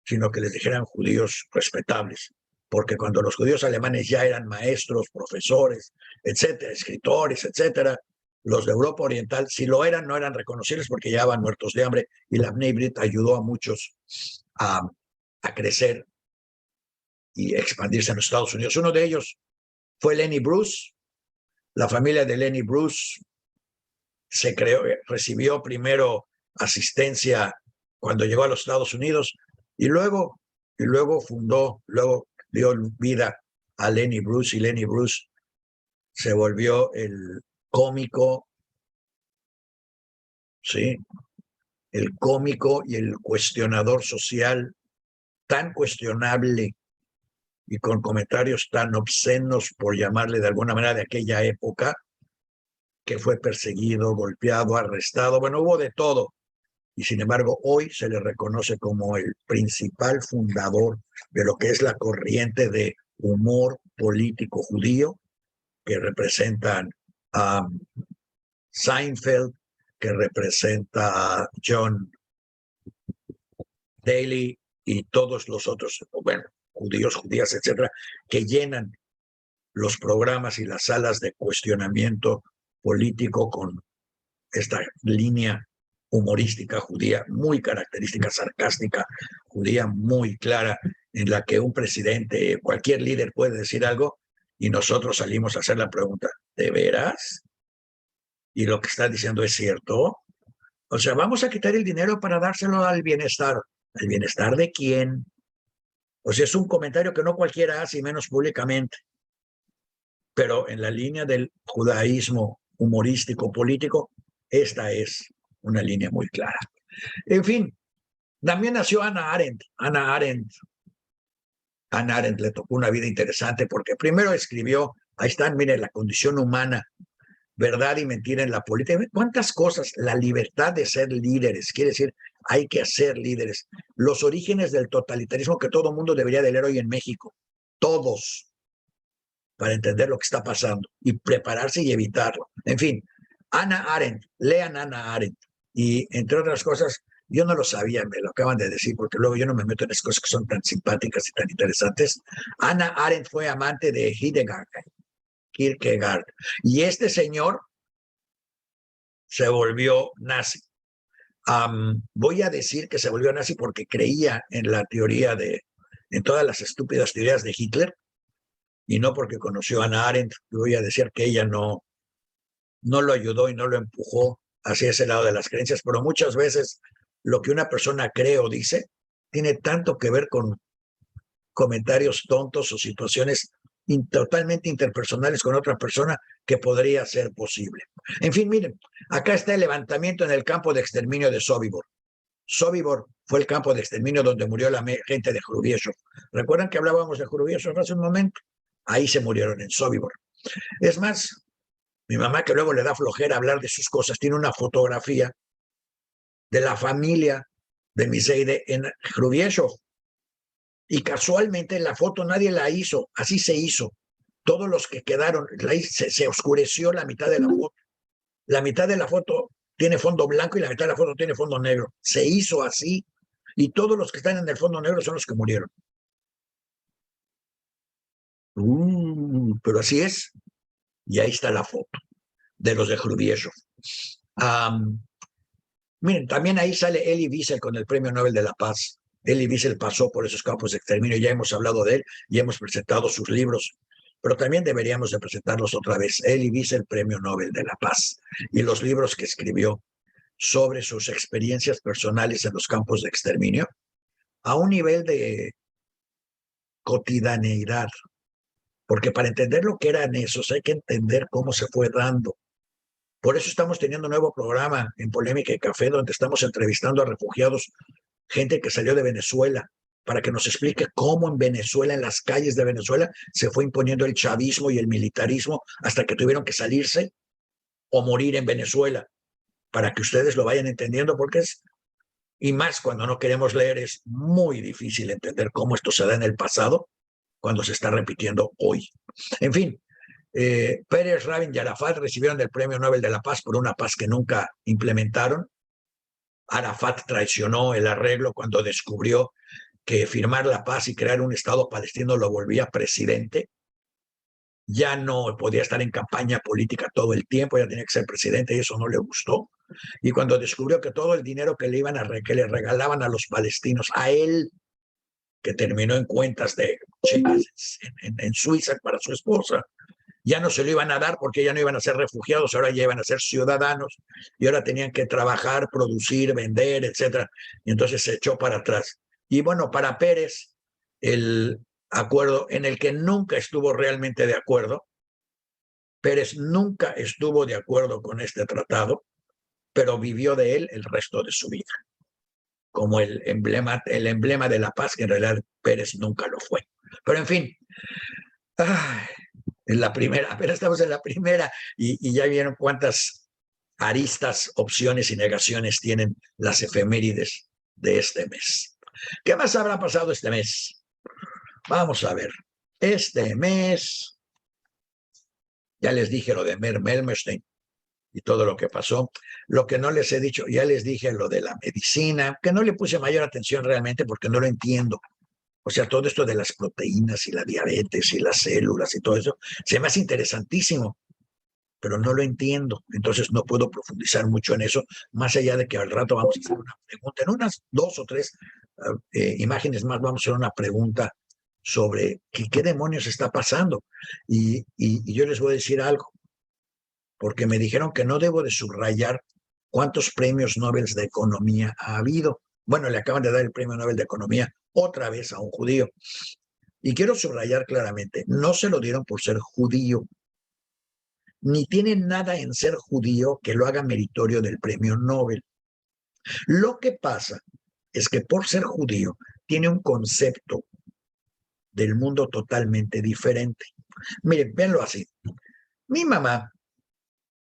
[SPEAKER 4] sino que les dijeran judíos respetables. Porque cuando los judíos alemanes ya eran maestros, profesores, etcétera, escritores, etcétera, los de Europa Oriental, si lo eran, no eran reconocibles porque ya estaban muertos de hambre, y la Bnei Brit ayudó a muchos a crecer y expandirse en los Estados Unidos. Uno de ellos fue Lenny Bruce. La familia de Lenny Bruce recibió primero asistencia cuando llegó a los Estados Unidos y luego dio vida a Lenny Bruce, y Lenny Bruce se volvió el cómico, ¿sí? El cómico y el cuestionador social tan cuestionable y con comentarios tan obscenos, por llamarle de alguna manera, de aquella época, que fue perseguido, golpeado, arrestado, bueno, hubo de todo. Y sin embargo, hoy se le reconoce como el principal fundador de lo que es la corriente de humor político judío, que representan a Seinfeld, que representa a John Daly y todos los otros, bueno, judíos, judías, etcétera, que llenan los programas y las salas de cuestionamiento político con esta línea humorística judía muy característica, sarcástica, judía muy clara, en la que un presidente, cualquier líder puede decir algo y nosotros salimos a hacer la pregunta, ¿de veras? ¿Y lo que está diciendo es cierto? O sea, vamos a quitar el dinero para dárselo al bienestar. ¿El bienestar de quién? O sea, es un comentario que no cualquiera hace, y menos públicamente. Pero en la línea del judaísmo humorístico político, esta es una línea muy clara. En fin, también nació Hannah Arendt. Hannah Arendt le tocó una vida interesante porque primero escribió, ahí están, miren, La condición humana, verdad y mentira en la política. ¿Cuántas cosas? La libertad de ser líderes, quiere decir, hay que ser líderes. Los orígenes del totalitarismo que todo mundo debería de leer hoy en México, todos, para entender lo que está pasando y prepararse y evitarlo. En fin, Hannah Arendt, lean Hannah Arendt. Y entre otras cosas, Yo no lo sabía, me lo acaban de decir, porque luego yo no me meto en esas cosas que son tan simpáticas y tan interesantes. Hannah Arendt fue amante de Kierkegaard, y este señor se volvió nazi. Voy a decir que se volvió nazi porque creía en la teoría en todas las estúpidas teorías de Hitler, y no porque conoció a Hannah Arendt. Voy a decir que ella no lo ayudó y no lo empujó hacia ese lado de las creencias, pero muchas veces lo que una persona cree o dice tiene tanto que ver con comentarios tontos o situaciones totalmente interpersonales con otra persona que podría ser posible. En fin, miren, acá está el levantamiento en el campo de exterminio de Sobibor. Sobibor fue el campo de exterminio donde murió la gente de Hrubieszów. ¿Recuerdan que hablábamos de Hrubieszów hace un momento? Ahí se murieron, en Sobibor. Es más, mi mamá, que luego le da flojera hablar de sus cosas, tiene una fotografía de la familia de Miseide en Hrubieszów. Y casualmente la foto nadie la hizo, así se hizo. Todos los que quedaron, se oscureció la mitad de la foto. La mitad de la foto tiene fondo blanco y la mitad de la foto tiene fondo negro. Se hizo así. Y todos los que están en el fondo negro son los que murieron. Pero así es. Y ahí está la foto de los de Hrubieszów. Miren, también ahí sale Elie Wiesel con el Premio Nobel de la Paz. Elie Wiesel pasó por esos campos de exterminio, ya hemos hablado de él y hemos presentado sus libros, pero también deberíamos de presentarlos otra vez. Elie Wiesel, Premio Nobel de la Paz, y los libros que escribió sobre sus experiencias personales en los campos de exterminio, a un nivel de cotidianeidad, porque para entender lo que eran esos hay que entender cómo se fue dando. Por eso estamos teniendo un nuevo programa en Polémica y Café, donde estamos entrevistando a refugiados, gente que salió de Venezuela, para que nos explique cómo en Venezuela, en las calles de Venezuela, se fue imponiendo el chavismo y el militarismo hasta que tuvieron que salirse o morir en Venezuela, para que ustedes lo vayan entendiendo, porque y más cuando no queremos leer, es muy difícil entender cómo esto se da en el pasado, cuando se está repitiendo hoy. En fin, Pérez, Rabin y Arafat recibieron el Premio Nobel de la Paz por una paz que nunca implementaron. Arafat traicionó el arreglo cuando descubrió que firmar la paz y crear un Estado palestino lo volvía presidente. Ya no podía estar en campaña política todo el tiempo, ya tenía que ser presidente y eso no le gustó. Y cuando descubrió que todo el dinero que le regalaban a los palestinos, a él, que terminó en cuentas de chicas en Suiza para su esposa, ya no se lo iban a dar porque ya no iban a ser refugiados, ahora ya iban a ser ciudadanos y ahora tenían que trabajar, producir, vender, etcétera. Y entonces se echó para atrás. Y bueno, para Pérez, el acuerdo en el que nunca estuvo realmente de acuerdo, Pérez nunca estuvo de acuerdo con este tratado, pero vivió de él el resto de su vida, como el emblema de la paz, que en realidad Pérez nunca lo fue. Pero en fin, en la primera, apenas estamos en la primera y ya vieron cuántas aristas, opciones y negaciones tienen las efemérides de este mes. ¿Qué más habrá pasado este mes? Vamos a ver. Este mes, ya les dije lo de Melmerstein y todo lo que pasó. Lo que no les he dicho, ya les dije lo de la medicina, que no le puse mayor atención realmente porque no lo entiendo. O sea, todo esto de las proteínas y la diabetes y las células y todo eso, se me hace interesantísimo, pero no lo entiendo. Entonces no puedo profundizar mucho en eso, más allá de que al rato vamos a hacer una pregunta. En unas 2 o 3 imágenes más vamos a hacer una pregunta sobre qué demonios está pasando. Y yo les voy a decir algo, porque me dijeron que no debo de subrayar cuántos premios Nobel de Economía ha habido. Bueno, le acaban de dar el Premio Nobel de Economía otra vez a un judío. Y quiero subrayar claramente, no se lo dieron por ser judío, ni tiene nada en ser judío que lo haga meritorio del Premio Nobel. Lo que pasa es que por ser judío tiene un concepto del mundo totalmente diferente. Miren, véanlo así. Mi mamá,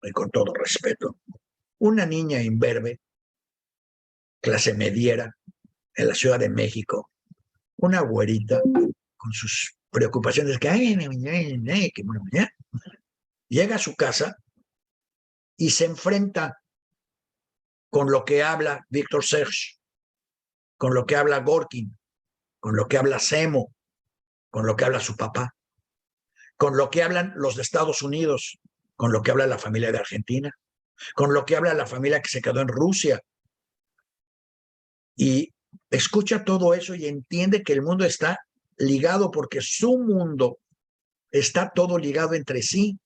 [SPEAKER 4] y con todo respeto, una niña imberbe, clase mediera, en la Ciudad de México, una güerita con sus preocupaciones, llega a su casa y se enfrenta con lo que habla Víctor Serge, con lo que habla Gorkin, con lo que habla Semo, con lo que habla su papá, con lo que hablan los de Estados Unidos, con lo que habla la familia de Argentina, con lo que habla la familia que se quedó en Rusia. Y escucha todo eso y entiende que el mundo está ligado porque su mundo está todo ligado entre sí.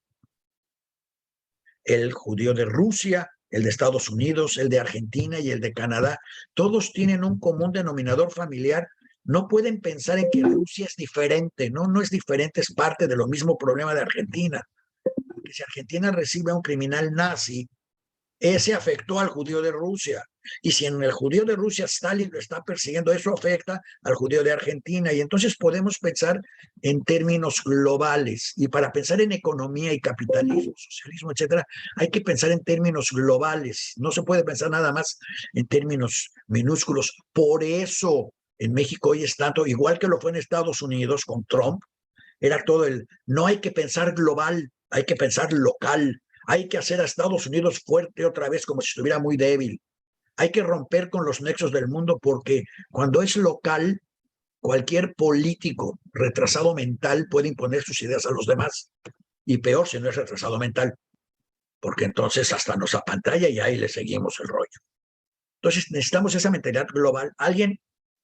[SPEAKER 4] El judío de Rusia, el de Estados Unidos, el de Argentina y el de Canadá, todos tienen un común denominador familiar. No pueden pensar en que Rusia es diferente, no es diferente, es parte de lo mismo problema de Argentina. Que si Argentina recibe a un criminal nazi, ese afectó al judío de Rusia. Y si en el judío de Rusia Stalin lo está persiguiendo, eso afecta al judío de Argentina. Y entonces podemos pensar en términos globales. Y para pensar en economía y capitalismo, socialismo, etcétera, hay que pensar en términos globales. No se puede pensar nada más en términos minúsculos. Por eso en México hoy es tanto, igual que lo fue en Estados Unidos con Trump, era todo no hay que pensar global, hay que pensar local. Hay que hacer a Estados Unidos fuerte otra vez como si estuviera muy débil. Hay que romper con los nexos del mundo porque cuando es local, cualquier político retrasado mental puede imponer sus ideas a los demás. Y peor si no es retrasado mental, porque entonces hasta nos apantalla y ahí le seguimos el rollo. Entonces necesitamos esa mentalidad global. Alguien,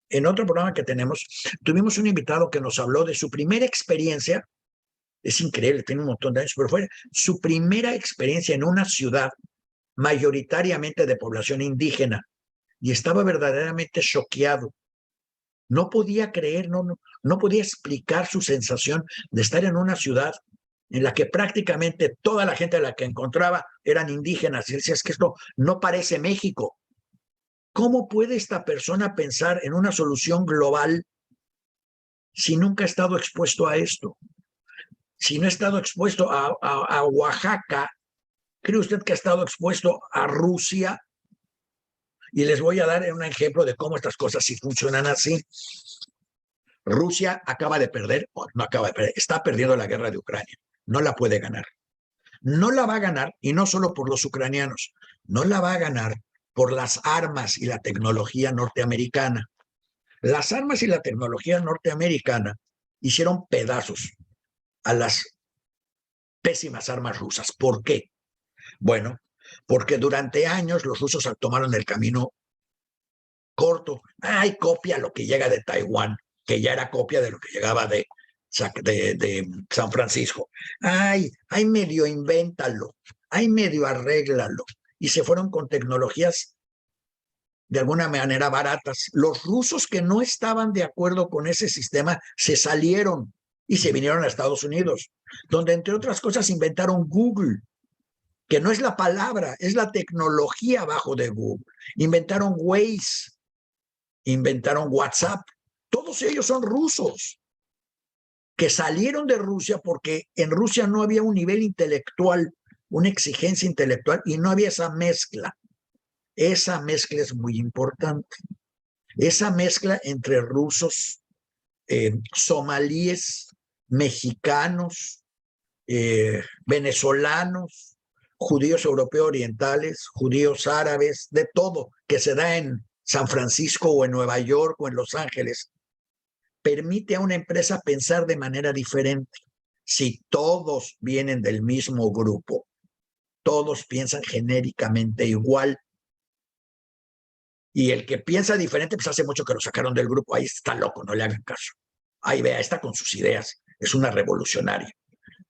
[SPEAKER 4] en otro programa que tenemos, tuvimos un invitado que nos habló de su primera experiencia. Es increíble, tiene un montón de años, pero fue su primera experiencia en una ciudad mayoritariamente de población indígena y estaba verdaderamente choqueado. No podía creer, no podía explicar su sensación de estar en una ciudad en la que prácticamente toda la gente a la que encontraba eran indígenas. Y él decía, es que esto no parece México. ¿Cómo puede esta persona pensar en una solución global si nunca ha estado expuesto a esto? Si no ha estado expuesto a Oaxaca, ¿cree usted que ha estado expuesto a Rusia? Y les voy a dar un ejemplo de cómo estas cosas sí funcionan así. Rusia acaba de perder, no acaba de perder, está perdiendo la guerra de Ucrania. No la puede ganar. No la va a ganar, y no solo por los ucranianos, no la va a ganar por las armas y la tecnología norteamericana. Las armas y la tecnología norteamericana hicieron pedazos a las pésimas armas rusas. ¿Por qué? Bueno, porque durante años los rusos tomaron el camino corto. Ay, copia lo que llega de Taiwán, que ya era copia de lo que llegaba de San Francisco. Ay, medio invéntalo, ay, medio arréglalo. Y se fueron con tecnologías de alguna manera baratas. Los rusos que no estaban de acuerdo con ese sistema se salieron y se vinieron a Estados Unidos, donde entre otras cosas inventaron Google, que no es la palabra, es la tecnología abajo de Google. Inventaron Waze, inventaron WhatsApp. Todos ellos son rusos que salieron de Rusia porque en Rusia no había un nivel intelectual, una exigencia intelectual y no había esa mezcla. Esa mezcla es muy importante. Esa mezcla entre rusos, somalíes, mexicanos, venezolanos, judíos europeos orientales, judíos árabes, de todo que se da en San Francisco o en Nueva York o en Los Ángeles, permite a una empresa pensar de manera diferente. Si todos vienen del mismo grupo, todos piensan genéricamente igual, y el que piensa diferente, pues hace mucho que lo sacaron del grupo, ahí está loco, no le hagan caso. Ahí vea, está con sus ideas, es una revolucionaria,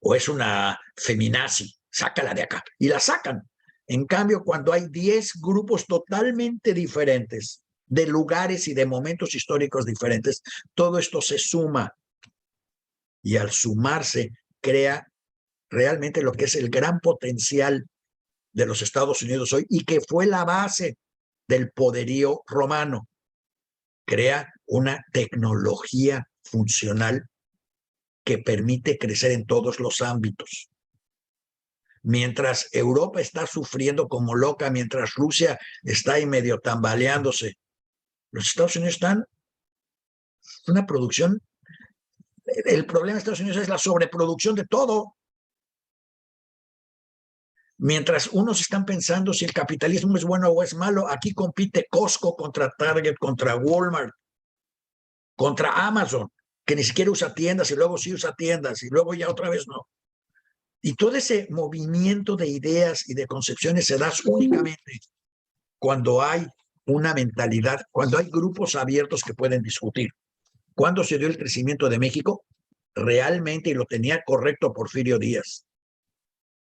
[SPEAKER 4] o es una feminazi, sácala de acá, y la sacan. En cambio, cuando hay 10 grupos totalmente diferentes, de lugares y de momentos históricos diferentes, todo esto se suma, y al sumarse crea realmente lo que es el gran potencial de los Estados Unidos hoy, y que fue la base del poderío romano. Crea una tecnología funcional que permite crecer en todos los ámbitos. Mientras Europa está sufriendo como loca, mientras Rusia está ahí medio tambaleándose, los Estados Unidos están en una producción. El problema de Estados Unidos es la sobreproducción de todo. Mientras unos están pensando si el capitalismo es bueno o es malo, aquí compite Costco contra Target, contra Walmart, contra Amazon, que ni siquiera usa tiendas y luego sí usa tiendas y luego ya otra vez no. Y todo ese movimiento de ideas y de concepciones se da únicamente cuando hay una mentalidad, cuando hay grupos abiertos que pueden discutir. ¿Cuándo se dio el crecimiento de México? Realmente, y lo tenía correcto Porfirio Díaz,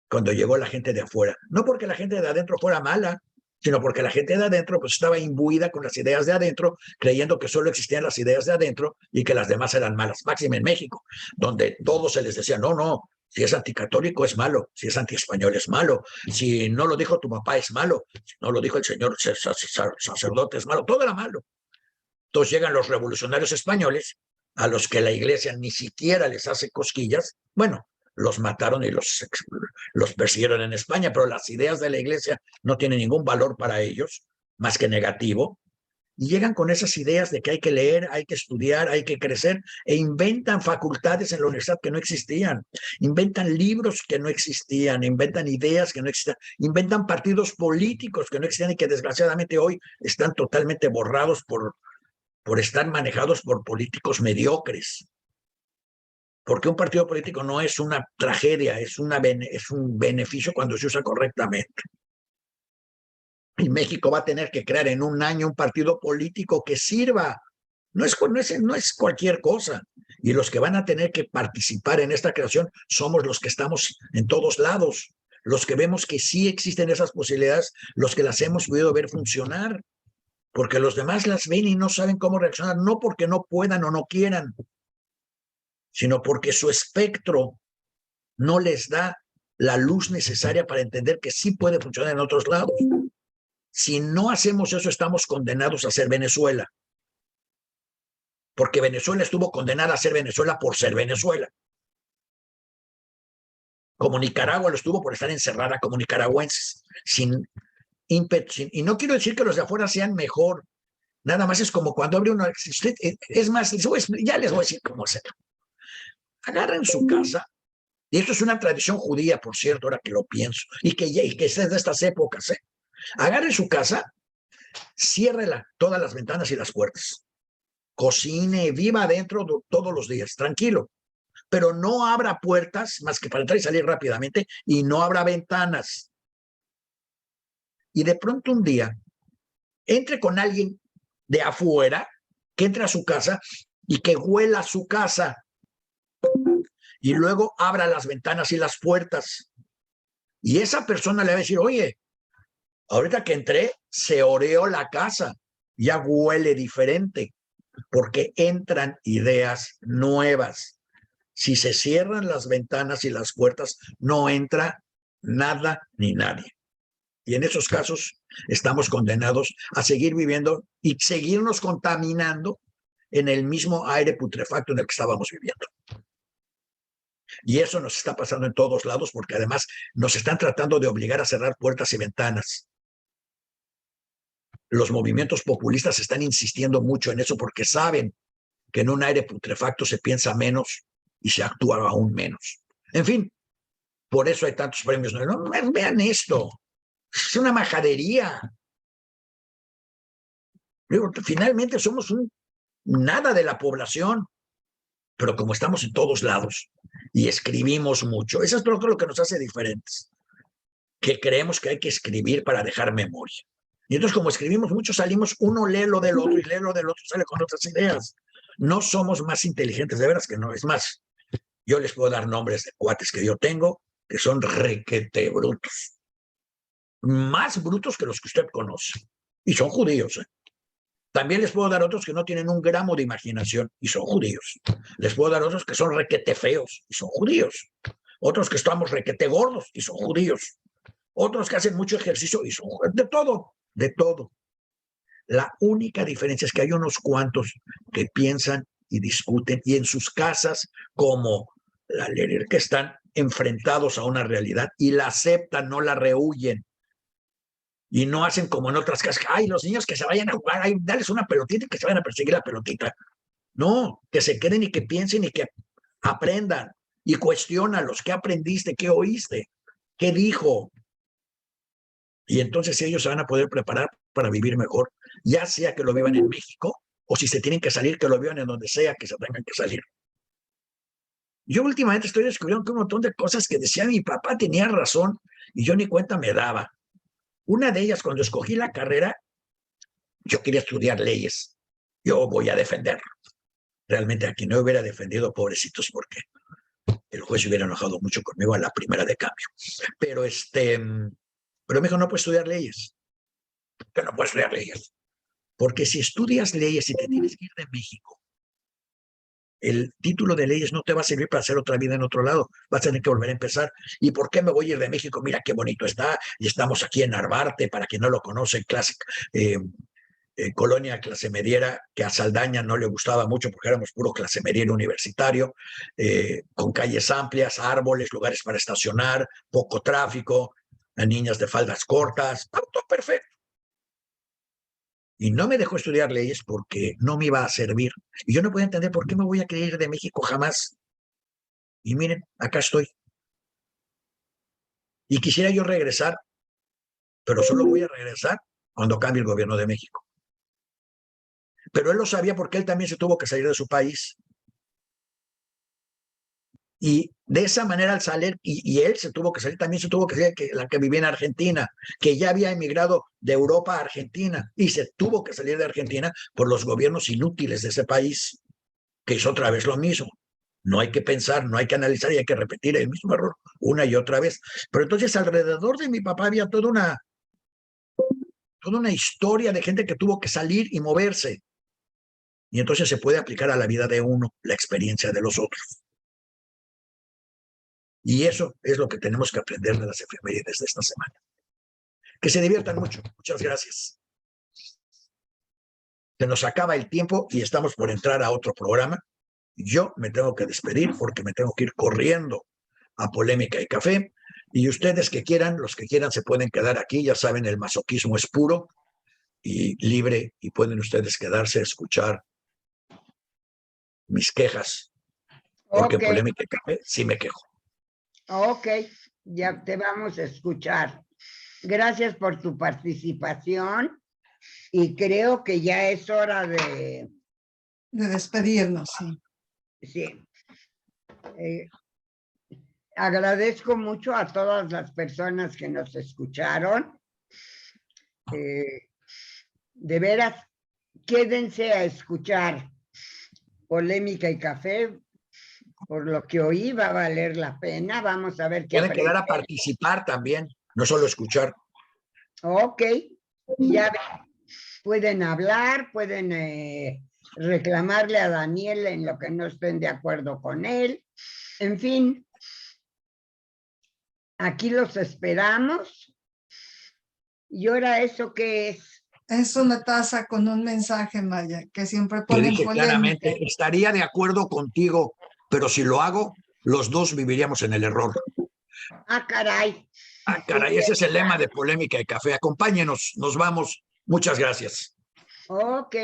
[SPEAKER 4] cuando llegó la gente de afuera. No porque la gente de adentro fuera mala, sino porque la gente de adentro pues estaba imbuida con las ideas de adentro, creyendo que solo existían las ideas de adentro y que las demás eran malas. Máxime en México, donde todos se les decía, no, no, si es anticatólico es malo, si es antiespañol es malo, si no lo dijo tu papá es malo, si no lo dijo el señor sacerdote es malo, todo era malo. Entonces llegan los revolucionarios españoles, a los que la iglesia ni siquiera les hace cosquillas. Bueno, los mataron y los persiguieron en España, pero las ideas de la iglesia no tienen ningún valor para ellos, más que negativo. Y llegan con esas ideas de que hay que leer, hay que estudiar, hay que crecer, e inventan facultades en la universidad que no existían, inventan libros que no existían, inventan ideas que no existían, inventan partidos políticos que no existían y que desgraciadamente hoy están totalmente borrados por estar manejados por políticos mediocres. Porque un partido político no es una tragedia, es un beneficio cuando se usa correctamente. Y México va a tener que crear en un año un partido político que sirva. No es cualquier cosa. Y los que van a tener que participar en esta creación somos los que estamos en todos lados, los que vemos que sí existen esas posibilidades, los que las hemos podido ver funcionar, porque los demás las ven y no saben cómo reaccionar, no porque no puedan o no quieran, sino porque su espectro no les da la luz necesaria para entender que sí puede funcionar en otros lados. Si no hacemos eso, estamos condenados a ser Venezuela. Porque Venezuela estuvo condenada a ser Venezuela por ser Venezuela. Como Nicaragua lo estuvo por estar encerrada como nicaragüenses, sin ímpetu. Y no quiero decir que los de afuera sean mejor. Nada más es como cuando abre una... Es más, ya les voy a decir cómo hacerlo. Agarren su casa, y esto es una tradición judía, por cierto, ahora que lo pienso, y que es de estas épocas, ¿eh? Agarren su casa, ciérrela todas las ventanas y las puertas, cocine, viva adentro todos los días, tranquilo, pero no abra puertas más que para entrar y salir rápidamente, y no abra ventanas. Y de pronto un día, entre con alguien de afuera, que entre a su casa y que huela su casa, y luego abra las ventanas y las puertas. Y esa persona le va a decir, oye, ahorita que entré, se oreó la casa, ya huele diferente, porque entran ideas nuevas. Si se cierran las ventanas y las puertas, no entra nada ni nadie. Y en esos casos estamos condenados a seguir viviendo y seguirnos contaminando en el mismo aire putrefacto en el que estábamos viviendo. Y eso nos está pasando en todos lados, porque además nos están tratando de obligar a cerrar puertas y ventanas. Los movimientos populistas están insistiendo mucho en eso porque saben que en un aire putrefacto se piensa menos y se actúa aún menos. En fin, por eso hay tantos premios. No, vean esto, es una majadería. Finalmente somos nada de la población, pero como estamos en todos lados y escribimos mucho, eso es lo que nos hace diferentes, que creemos que hay que escribir para dejar memoria. Y entonces, como escribimos mucho, salimos, uno lee lo del otro y lee lo del otro, sale con otras ideas. No somos más inteligentes, de veras que no. Es más, yo les puedo dar nombres de cuates que yo tengo que son requete brutos. Más brutos que los que usted conoce. Y son judíos, ¿eh? También les puedo dar otros que no tienen un gramo de imaginación y son judíos. Les puedo dar otros que son requete feos y son judíos. Otros que estamos requete gordos y son judíos. Otros que hacen mucho ejercicio y son de todo, de todo. La única diferencia es que hay unos cuantos que piensan y discuten y en sus casas, como la ley, que están enfrentados a una realidad y la aceptan, no la rehuyen. Y no hacen como en otras casas, ay, los niños que se vayan a jugar, ay, dales una pelotita y que se vayan a perseguir la pelotita. No, que se queden y que piensen y que aprendan y cuestiónalos. ¿Qué aprendiste? ¿Qué oíste? ¿Qué dijo? Y entonces ellos se van a poder preparar para vivir mejor, ya sea que lo vivan en México o si se tienen que salir, que lo vivan en donde sea que se tengan que salir. Yo últimamente estoy descubriendo que un montón de cosas que decía mi papá tenía razón y yo ni cuenta me daba. Una de ellas, cuando escogí la carrera, yo quería estudiar leyes. Yo voy a defenderlo. Realmente a quien no hubiera defendido, pobrecitos, porque el juez hubiera enojado mucho conmigo a la primera de cambio. Pero pero me dijo, no puedes estudiar leyes. Que no puedes estudiar leyes. Porque si estudias leyes y te tienes que ir de México, el título de leyes no te va a servir para hacer otra vida en otro lado. Vas a tener que volver a empezar. ¿Y por qué me voy a ir de México? Mira qué bonito está. Y estamos aquí en Narvarte, para quien no lo conoce, colonia clase mediera, que a Saldaña no le gustaba mucho porque éramos puro clase mediera universitario, con calles amplias, árboles, lugares para estacionar, poco tráfico, a niñas de faldas cortas, todo perfecto. Y no me dejó estudiar leyes porque no me iba a servir. Y yo no podía entender por qué me voy a querer ir de México jamás. Y miren, acá estoy. Y quisiera yo regresar, pero solo voy a regresar cuando cambie el gobierno de México. Pero él lo sabía porque él también se tuvo que salir de su país. Y de esa manera al salir, y él se tuvo que salir, también se tuvo que salir, la que vivía en Argentina, que ya había emigrado de Europa a Argentina, y se tuvo que salir de Argentina por los gobiernos inútiles de ese país, que hizo otra vez lo mismo. No hay que pensar, no hay que analizar y hay que repetir el mismo error una y otra vez. Pero entonces alrededor de mi papá había toda una historia de gente que tuvo que salir y moverse. Y entonces se puede aplicar a la vida de uno la experiencia de los otros. Y eso es lo que tenemos que aprender de las efemérides de esta semana. Que se diviertan mucho. Muchas gracias. Se nos acaba el tiempo y estamos por entrar a otro programa. Yo me tengo que despedir porque me tengo que ir corriendo a Polémica y Café. Y ustedes que quieran, los que quieran se pueden quedar aquí. Ya saben, el masoquismo es puro y libre y pueden ustedes quedarse a escuchar mis quejas. Porque en Polémica y Café sí me quejo.
[SPEAKER 1] Ok, ya te vamos a escuchar. Gracias por tu participación y creo que ya es hora de
[SPEAKER 2] despedirnos, sí.
[SPEAKER 1] Sí. Agradezco mucho a todas las personas que nos escucharon. De veras, quédense a escuchar Polémica y Café. Por lo que oí, va a valer la pena. Vamos a ver qué
[SPEAKER 4] pueden quedar a participar también, no solo escuchar.
[SPEAKER 1] Ok, ya pueden hablar, pueden reclamarle a Daniel en lo que no estén de acuerdo con él. En fin, aquí los esperamos. ¿Y ahora eso qué es?
[SPEAKER 2] Es una taza con un mensaje, Maya, que siempre ponen
[SPEAKER 4] dije
[SPEAKER 2] polémica.
[SPEAKER 4] Claramente, estaría de acuerdo contigo, pero si lo hago, los dos viviríamos en el error.
[SPEAKER 1] Ah, caray.
[SPEAKER 4] Ah, caray, ese es el lema de Polémica y Café. Acompáñenos, nos vamos. Muchas gracias.
[SPEAKER 1] Ok,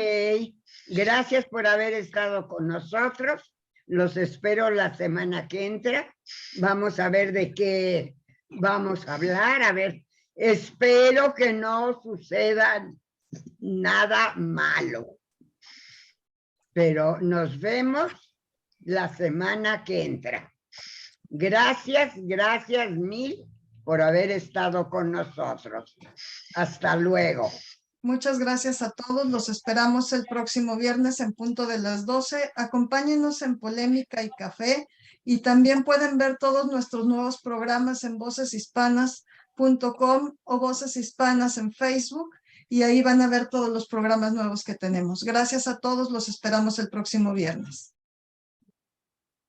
[SPEAKER 1] gracias por haber estado con nosotros. Los espero la semana que entra. Vamos a ver de qué vamos a hablar. A ver, espero que no suceda nada malo. Pero nos vemos la semana que entra. Gracias mil por haber estado con nosotros. Hasta luego.
[SPEAKER 2] Muchas gracias a todos. Los esperamos el próximo viernes en punto de las 12. Acompáñenos en Polémica y Café y también pueden ver todos nuestros nuevos programas en voceshispanas.com o Voces Hispanas en Facebook y ahí van a ver todos los programas nuevos que tenemos. Gracias a todos. Los esperamos el próximo viernes.